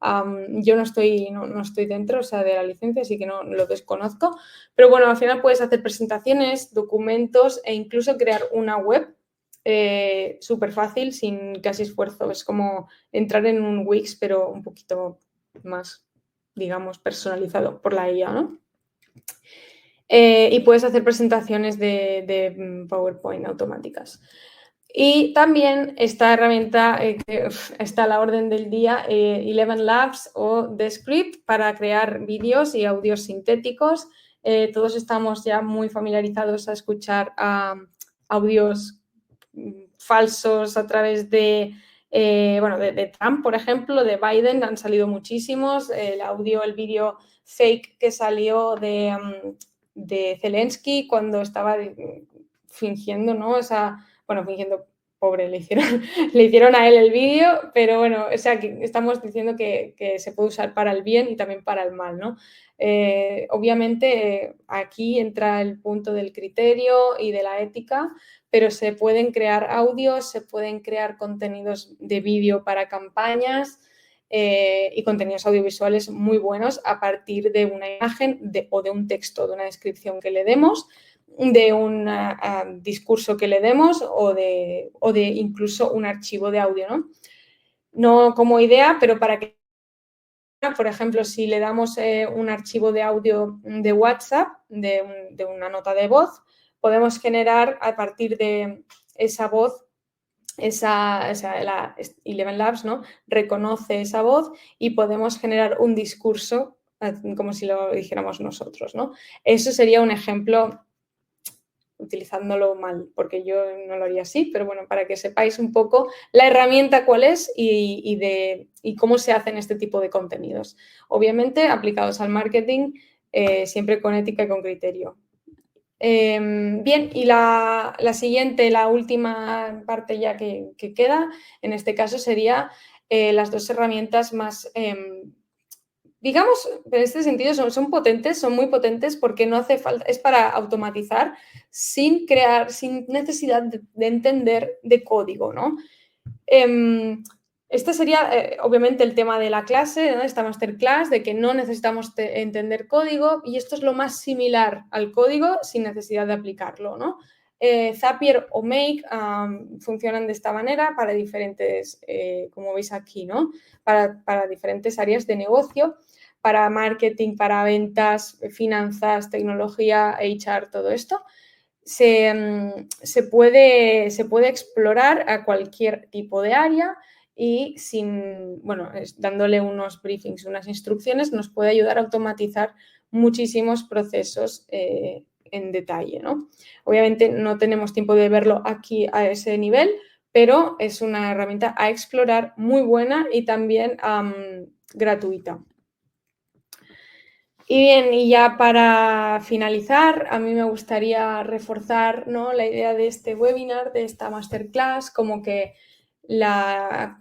Yo no estoy dentro, o sea, de la licencia, así que no lo desconozco. Pero bueno, al final puedes hacer presentaciones, documentos e incluso crear una web súper fácil, sin casi esfuerzo. Es como entrar en un Wix, pero un poquito más, digamos, personalizado por la IA, ¿no? Y puedes hacer presentaciones de PowerPoint automáticas. Y también esta herramienta que está a la orden del día, Eleven Labs o Descript, para crear vídeos y audios sintéticos. Todos estamos ya muy familiarizados a escuchar audios falsos a través de Trump, por ejemplo, de Biden, han salido muchísimos. El vídeo fake que salió de Zelensky cuando estaba fingiendo, ¿no? Fingiendo, pobre, le hicieron a él el vídeo, pero bueno, o sea, que estamos diciendo que se puede usar para el bien y también para el mal, ¿no? Obviamente, aquí entra el punto del criterio y de la ética, pero se pueden crear audios, se pueden crear contenidos de vídeo para campañas y contenidos audiovisuales muy buenos a partir de una imagen o de un texto, de una descripción que le demos, de un discurso que le demos o de incluso un archivo de audio, ¿no? No como idea, pero para que, por ejemplo, si le damos un archivo de audio de WhatsApp, de una nota de voz, podemos generar a partir de esa voz, la Eleven Labs, ¿no? Reconoce esa voz y podemos generar un discurso como si lo dijéramos nosotros, ¿no? Eso sería un ejemplo utilizándolo mal, porque yo no lo haría así, pero bueno, para que sepáis un poco la herramienta cuál es y cómo se hacen este tipo de contenidos. Obviamente aplicados al marketing, siempre con ética y con criterio. Bien, y la siguiente, la última parte ya que queda, en este caso sería las dos herramientas más, digamos, en este sentido son potentes, son muy potentes porque no hace falta, es para automatizar sin necesidad de entender de código, ¿no? Este sería, obviamente, el tema de la clase, ¿no? Esta masterclass, de que no necesitamos entender código, y esto es lo más similar al código sin necesidad de aplicarlo, ¿no? Zapier o Make funcionan de esta manera para diferentes, como veis aquí, ¿no? Para diferentes áreas de negocio, para marketing, para ventas, finanzas, tecnología, HR, todo esto. Se puede explorar a cualquier tipo de área y dándole unos briefings, unas instrucciones, nos puede ayudar a automatizar muchísimos procesos en detalle, ¿no? Obviamente no tenemos tiempo de verlo aquí a ese nivel, pero es una herramienta a explorar muy buena y también gratuita. Y bien, y ya para finalizar, a mí me gustaría reforzar, ¿no?, la idea de este webinar, de esta masterclass, como que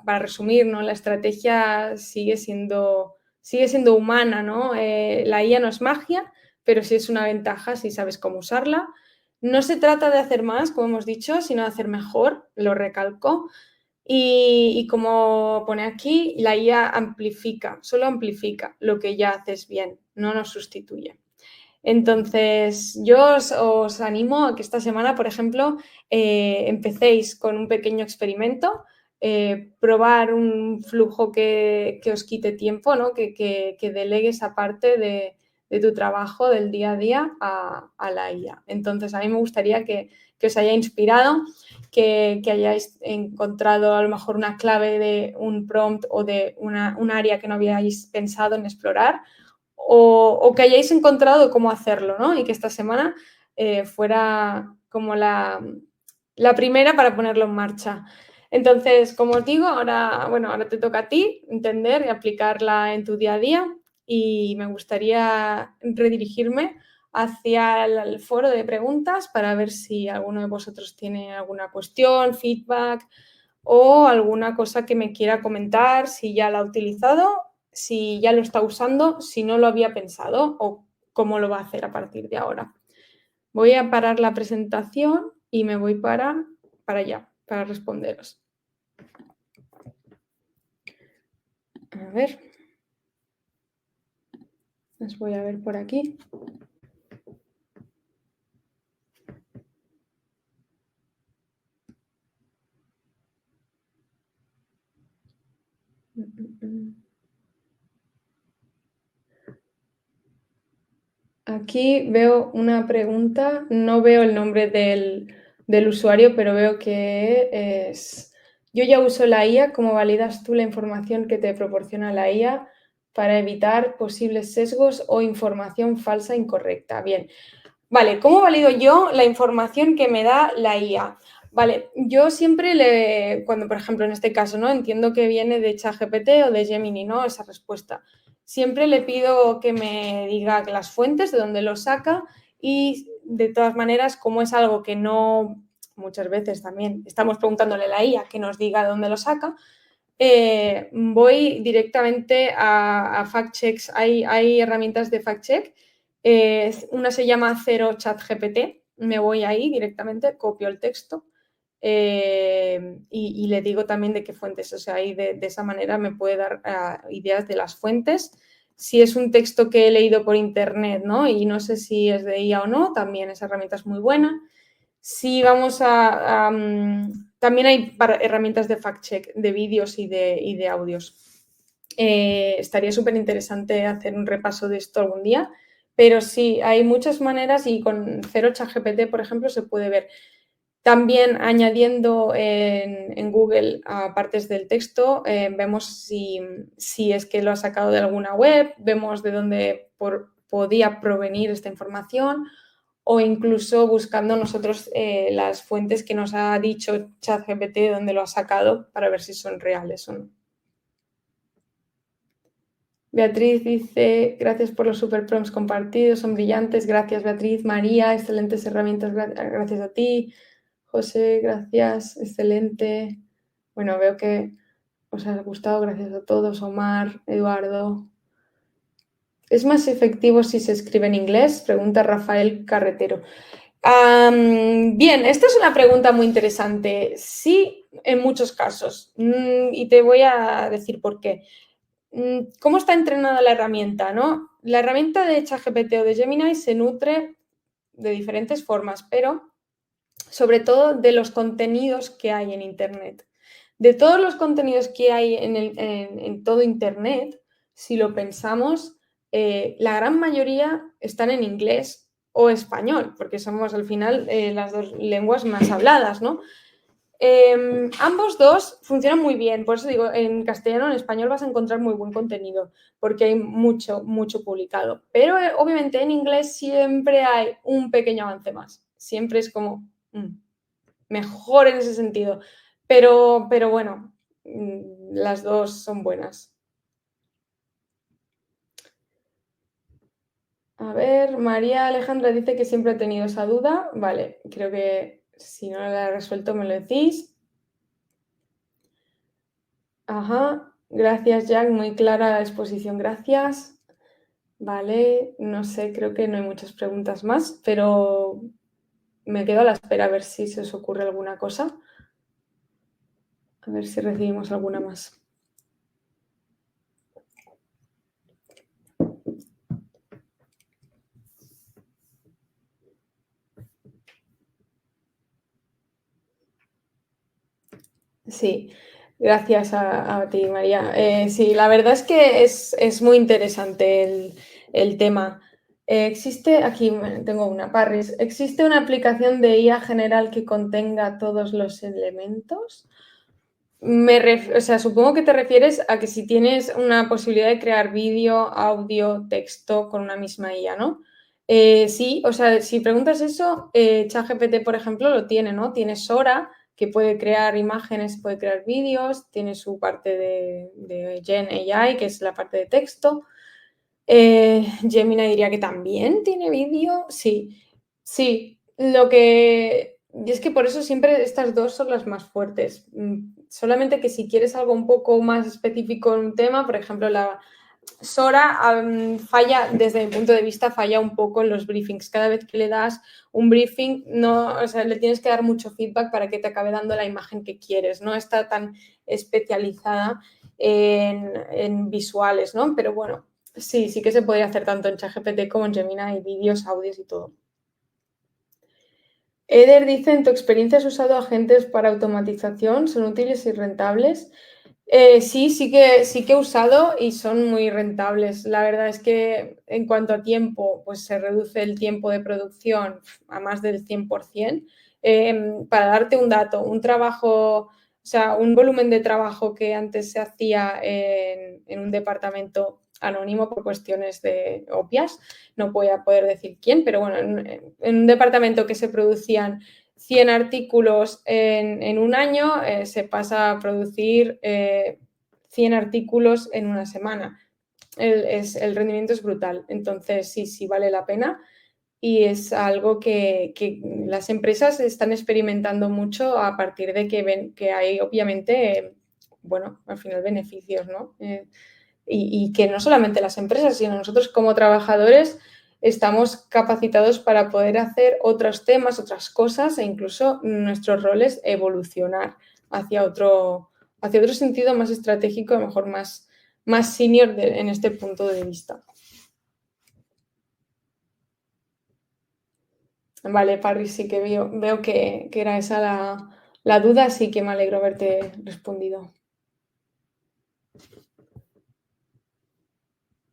para resumir, ¿no?, la estrategia sigue siendo humana, ¿no? La IA no es magia, pero sí es una ventaja si sabes cómo usarla. No se trata de hacer más, como hemos dicho, sino de hacer mejor, lo recalco. Y como pone aquí, la IA solo amplifica lo que ya haces bien, no nos sustituye. Entonces, yo os animo a que esta semana, por ejemplo, empecéis con un pequeño experimento, probar un flujo que os quite tiempo, ¿no? Que delegue esa parte de tu trabajo del día a día a la IA. Entonces, a mí me gustaría que os haya inspirado, que hayáis encontrado a lo mejor una clave de un prompt o de un área que no habíais pensado en explorar, o que hayáis encontrado cómo hacerlo, ¿no? Y que esta semana fuera como la primera para ponerlo en marcha. Entonces, como os digo, ahora te toca a ti entender y aplicarla en tu día a día, y me gustaría redirigirme hacia el foro de preguntas para ver si alguno de vosotros tiene alguna cuestión, feedback o alguna cosa que me quiera comentar, si ya la ha utilizado, si ya lo está usando, si no lo había pensado o cómo lo va a hacer a partir de ahora. Voy a parar la presentación y me voy para allá, para responderos. A ver. Las voy a ver por aquí. Aquí veo una pregunta, no veo el nombre del usuario, pero veo que es: yo ya uso la IA, ¿cómo validas tú la información que te proporciona la IA para evitar posibles sesgos o información falsa incorrecta? Bien, vale, ¿cómo valido yo la información que me da la IA? Vale, yo siempre cuando, por ejemplo, en este caso, ¿no? Entiendo que viene de ChatGPT o de Gemini, ¿no? Esa respuesta. Siempre le pido que me diga las fuentes, de dónde lo saca y, de todas maneras, como es algo que no, muchas veces también estamos preguntándole a la IA que nos diga de dónde lo saca, voy directamente a fact checks. Hay herramientas de fact check. Una se llama Zero Chat GPT. Me voy ahí directamente, copio el texto y le digo también de qué fuentes. O sea, ahí de esa manera me puede dar ideas de las fuentes. Si es un texto que he leído por internet, ¿no? Y no sé si es de IA o no, también esa herramienta es muy buena. Si vamos también hay herramientas de fact-check de vídeos y de audios. Estaría súper interesante hacer un repaso de esto algún día, pero sí, hay muchas maneras y con Zero ChatGPT, por ejemplo, se puede ver. También añadiendo en Google a partes del texto, vemos si es que lo ha sacado de alguna web, vemos de dónde podía provenir esta información o incluso buscando nosotros las fuentes que nos ha dicho ChatGPT de dónde lo ha sacado para ver si son reales o no. Beatriz dice: gracias por los super prompts compartidos, son brillantes. Gracias, Beatriz. María: excelentes herramientas, gracias a ti. José: gracias, excelente. Bueno, veo que os ha gustado, gracias a todos. Omar, Eduardo. ¿Es más efectivo si se escribe en inglés? Pregunta Rafael Carretero. Bien, esta es una pregunta muy interesante. Sí, en muchos casos. Y te voy a decir por qué. ¿Cómo está entrenada la herramienta, no? La herramienta de ChatGPT o de Gemini se nutre de diferentes formas, pero sobre todo de los contenidos que hay en Internet. De todos los contenidos que hay en todo Internet, si lo pensamos, la gran mayoría están en inglés o español, porque somos al final las dos lenguas más habladas, ¿no? Ambos dos funcionan muy bien, por eso digo, en castellano, en español vas a encontrar muy buen contenido, porque hay mucho publicado. Pero obviamente en inglés siempre hay un pequeño avance más. Siempre es como mejor en ese sentido. Pero bueno, las dos son buenas. A ver, María Alejandra dice que siempre ha tenido esa duda. Vale, creo que si no la he resuelto me lo decís. Ajá, gracias Jack, muy clara la exposición, gracias. Vale, no sé, creo que no hay muchas preguntas más, pero me quedo a la espera a ver si se os ocurre alguna cosa. A ver si recibimos alguna más. Sí, gracias a ti, María. Sí, la verdad es que es muy interesante el tema. Existe, aquí tengo una, Parris, ¿existe una aplicación de IA general que contenga todos los elementos? O sea, supongo que te refieres a que si tienes una posibilidad de crear vídeo, audio, texto con una misma IA, ¿no? Sí, o sea, si preguntas eso, ChatGPT, por ejemplo, lo tiene, ¿no? Tiene Sora, que puede crear imágenes, puede crear vídeos, tiene su parte de Gen AI, que es la parte de texto. Gemini diría que también tiene vídeo. Sí, sí. Lo que... Y es que por eso siempre estas dos son las más fuertes. Solamente que si quieres algo un poco más específico en un tema, por ejemplo, la Sora falla, desde mi punto de vista, falla un poco en los briefings. Cada vez que le das un briefing, no, o sea, le tienes que dar mucho feedback para que te acabe dando la imagen que quieres. No está tan especializada en visuales, ¿no? Pero bueno, sí que se podría hacer tanto en ChatGPT como en Gemini, vídeos, audios y todo. Eder dice, ¿en tu experiencia has usado agentes para automatización? ¿Son útiles y rentables? Sí que he usado y son muy rentables. La verdad es que en cuanto a tiempo, pues se reduce el tiempo de producción a más del 100%. Para darte un dato, un trabajo, o sea, un volumen de trabajo que antes se hacía en un departamento anónimo por cuestiones obvias, no voy a poder decir quién, pero bueno, en un departamento que se producían 100 artículos en un año, se pasa a producir 100 artículos en una semana. El rendimiento es brutal. Entonces, sí vale la pena y es algo que las empresas están experimentando mucho a partir de que ven que hay, obviamente, bueno, al final beneficios, ¿no? Y que no solamente las empresas, sino nosotros como trabajadores estamos capacitados para poder hacer otros temas, otras cosas e incluso nuestros roles evolucionar hacia otro sentido más estratégico, a lo mejor más senior en este punto de vista. Vale, Parry, sí que veo que era esa la duda, así que me alegro haberte respondido.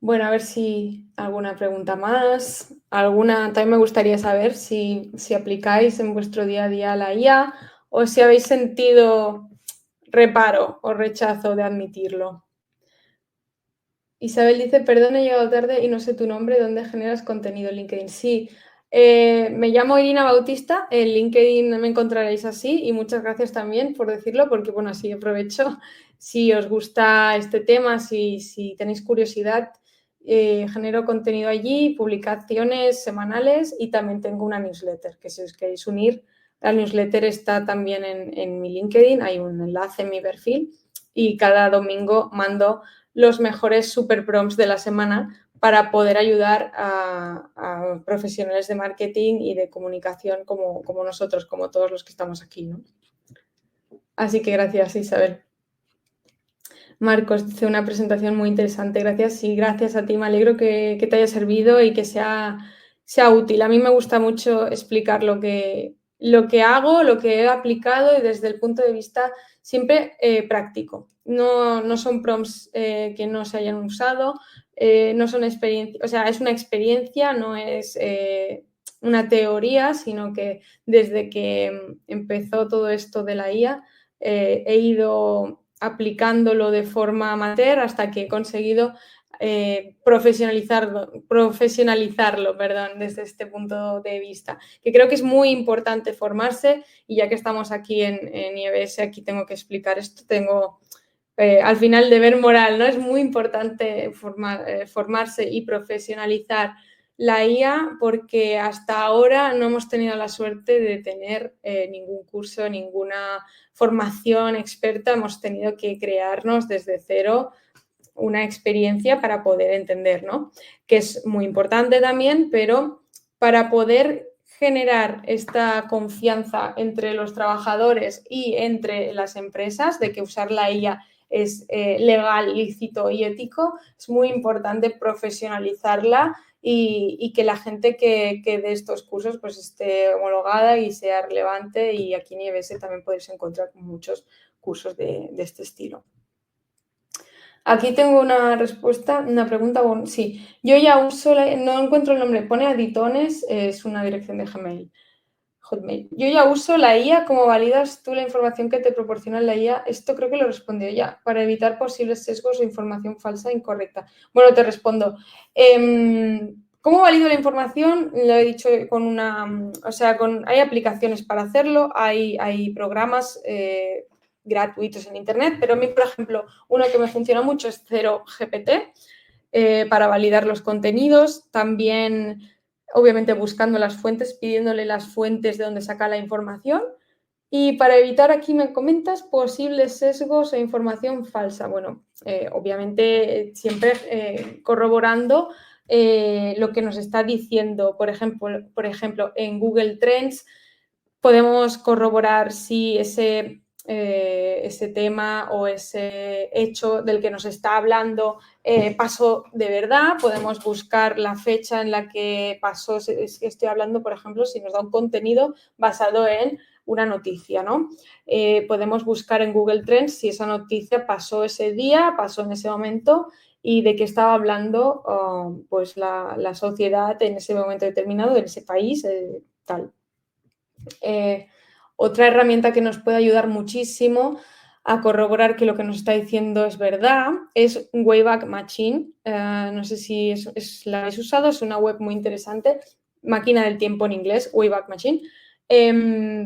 Bueno, a ver si alguna pregunta más. También me gustaría saber si aplicáis en vuestro día a día la IA o si habéis sentido reparo o rechazo de admitirlo. Isabel dice, perdón, he llegado tarde y no sé tu nombre, ¿dónde generas contenido en LinkedIn? Sí, me llamo Irina Bautista, en LinkedIn me encontraréis así y muchas gracias también por decirlo porque, bueno, así aprovecho. Si os gusta este tema, si tenéis curiosidad, genero contenido allí, publicaciones semanales y también tengo una newsletter, que si os queréis unir, la newsletter está también en mi LinkedIn, hay un enlace en mi perfil y cada domingo mando los mejores super prompts de la semana para poder ayudar a profesionales de marketing y de comunicación como nosotros, como todos los que estamos aquí, ¿no? Así que gracias, Isabel. Marcos dice una presentación muy interesante, gracias. Y gracias a ti, me alegro que te haya servido y que sea útil. A mí me gusta mucho explicar lo que hago, lo que he aplicado y desde el punto de vista siempre práctico. No son prompts que no se hayan usado, no son experiencias, o sea, es una experiencia, no es una teoría, sino que desde que empezó todo esto de la IA he ido aplicándolo de forma amateur hasta que he conseguido profesionalizarlo, desde este punto de vista. Que creo que es muy importante formarse y ya que estamos aquí en IEBS, aquí tengo que explicar esto, tengo al final deber moral, ¿no? Es muy importante formarse y profesionalizar la IA porque hasta ahora no hemos tenido la suerte de tener ningún curso, ninguna formación experta, hemos tenido que crearnos desde cero una experiencia para poder entender, ¿no? Que es muy importante también, pero para poder generar esta confianza entre los trabajadores y entre las empresas de que usar la IA es legal, lícito y ético, es muy importante profesionalizarla y que la gente que dé estos cursos pues esté homologada y sea relevante y aquí en IEBS también podéis encontrar muchos cursos de este estilo. Aquí tengo una respuesta, una pregunta. Bueno, sí, yo ya uso, no encuentro el nombre, pone Aditones, es una dirección de Gmail, Hotmail. Yo ya uso la IA, ¿cómo validas tú la información que te proporciona la IA? Esto creo que lo respondió ya, para evitar posibles sesgos o información falsa e incorrecta. Bueno, te respondo. ¿Cómo valido la información? Lo he dicho con hay aplicaciones para hacerlo, hay programas gratuitos en Internet, pero a mí, por ejemplo, uno que me funciona mucho es 0GPT. para validar los contenidos. También, obviamente, buscando las fuentes, pidiéndole las fuentes de donde saca la información. Y para evitar, aquí me comentas, posibles sesgos e información falsa. Bueno, obviamente siempre corroborando lo que nos está diciendo. Por ejemplo, en Google Trends podemos corroborar si ese tema o ese hecho del que nos está hablando pasó de verdad. Podemos buscar la fecha en la que pasó. Estoy hablando, por ejemplo, si nos da un contenido basado en una noticia, ¿no? Podemos buscar en Google Trends si esa noticia pasó ese día, pasó en ese momento y de qué estaba hablando pues la sociedad en ese momento determinado, en ese país, tal. Otra herramienta que nos puede ayudar muchísimo a corroborar que lo que nos está diciendo es verdad es Wayback Machine. No sé si la habéis usado, es una web muy interesante, máquina del tiempo en inglés, Wayback Machine.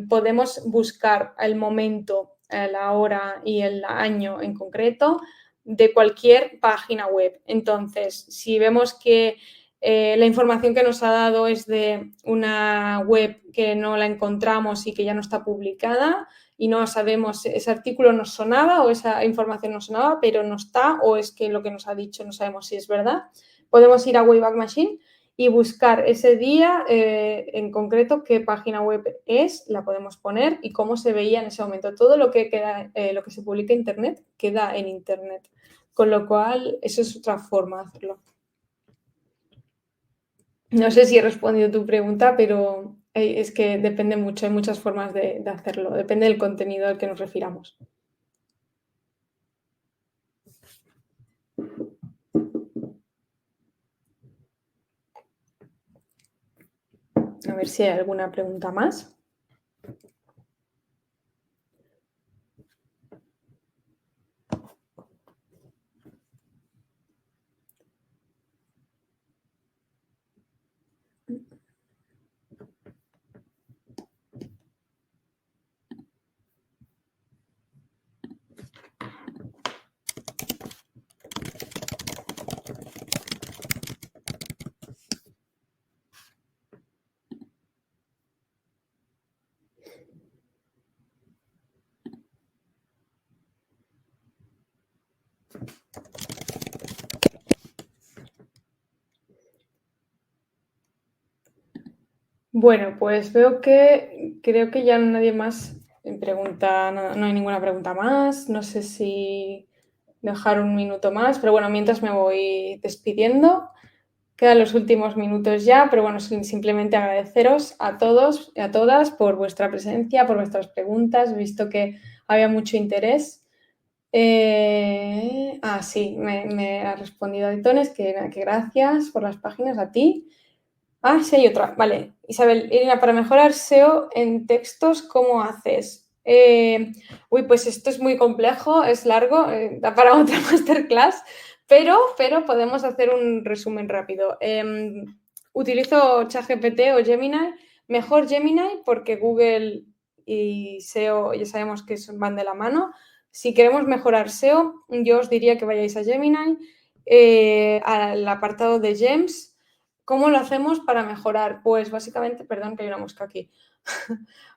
Podemos buscar el momento, la hora y el año en concreto de cualquier página web. Entonces, si vemos que la información que nos ha dado es de una web que no la encontramos y que ya no está publicada y no sabemos, ese artículo nos sonaba o esa información nos sonaba, pero no está, o es que lo que nos ha dicho no sabemos si es verdad. Podemos ir a Wayback Machine y buscar ese día en concreto qué página web es, la podemos poner y cómo se veía en ese momento. Todo lo que queda, lo que se publica en Internet, queda en Internet. Con lo cual, eso es otra forma de hacerlo. No sé si he respondido a tu pregunta, pero es que depende mucho, hay muchas formas de hacerlo, depende del contenido al que nos refiramos. A ver si hay alguna pregunta más. Bueno, pues creo que ya nadie más pregunta, no hay ninguna pregunta más. No sé si dejar un minuto más, pero bueno, mientras me voy despidiendo. Quedan los últimos minutos ya, pero bueno, simplemente agradeceros a todos y a todas por vuestra presencia, por vuestras preguntas. He visto que había mucho interés. Sí, me ha respondido Aitones, que gracias por las páginas, a ti. Sí hay otra. Vale, Isabel, Irina, para mejorar SEO en textos, ¿cómo haces? Pues esto es muy complejo, es largo, da para otra masterclass, pero podemos hacer un resumen rápido. Utilizo ChatGPT o Gemini, mejor Gemini porque Google y SEO ya sabemos que van de la mano. Si queremos mejorar SEO, yo os diría que vayáis a Gemini, al apartado de Gems. ¿Cómo lo hacemos para mejorar? Pues básicamente, perdón que hay una mosca aquí.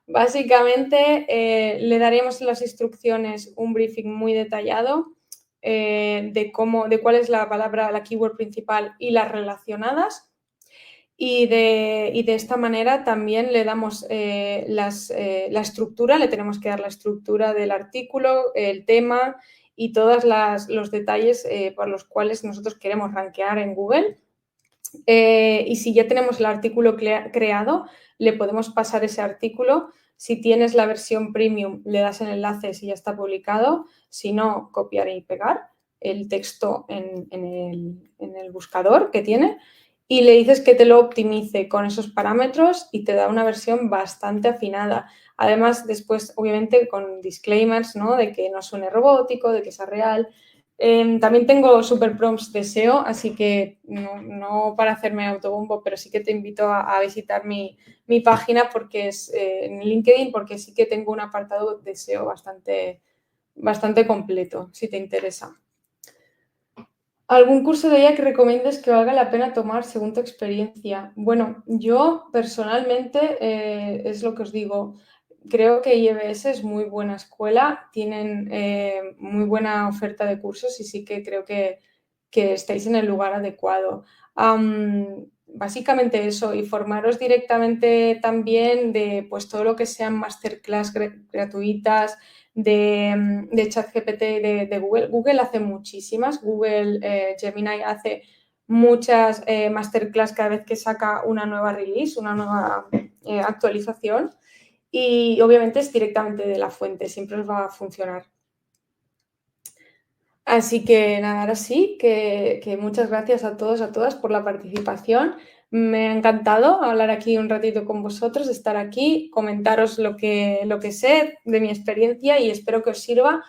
Básicamente le daremos en las instrucciones un briefing muy detallado de cuál es la palabra, la keyword principal y las relacionadas. Y de esta manera también le damos la estructura, le tenemos que dar la estructura del artículo, el tema y todos los detalles por los cuales nosotros queremos rankear en Google. Y si ya tenemos el artículo creado, le podemos pasar ese artículo. Si tienes la versión premium, le das el enlace si ya está publicado. Si no, copiar y pegar el texto en el buscador que tiene y le dices que te lo optimice con esos parámetros y te da una versión bastante afinada. Además, después, obviamente, con disclaimers, ¿no? De que no suene robótico, de que sea real. También tengo super prompts de SEO, así que no para hacerme autobombo, pero sí que te invito a visitar mi página porque es en LinkedIn, porque sí que tengo un apartado de SEO bastante completo, si te interesa. ¿Algún curso de IA que recomiendes que valga la pena tomar según tu experiencia? Bueno, yo personalmente, es lo que os digo, creo que IEBS es muy buena escuela, tienen muy buena oferta de cursos y sí que creo que estáis en el lugar adecuado. Básicamente eso, y formaros directamente también de pues, todo lo que sean masterclass gratuitas, de ChatGPT de Google. Google hace muchísimas, Google Gemini hace muchas masterclass cada vez que saca una nueva release, una nueva actualización y obviamente es directamente de la fuente, siempre os va a funcionar. Así que nada, ahora sí, que muchas gracias a todos, a todas por la participación. Me ha encantado hablar aquí un ratito con vosotros, estar aquí, comentaros lo que sé de mi experiencia y espero que os sirva.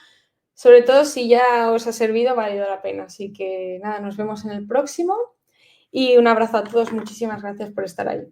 Sobre todo si ya os ha servido, ha valido la pena. Así que nada, nos vemos en el próximo y un abrazo a todos. Muchísimas gracias por estar ahí.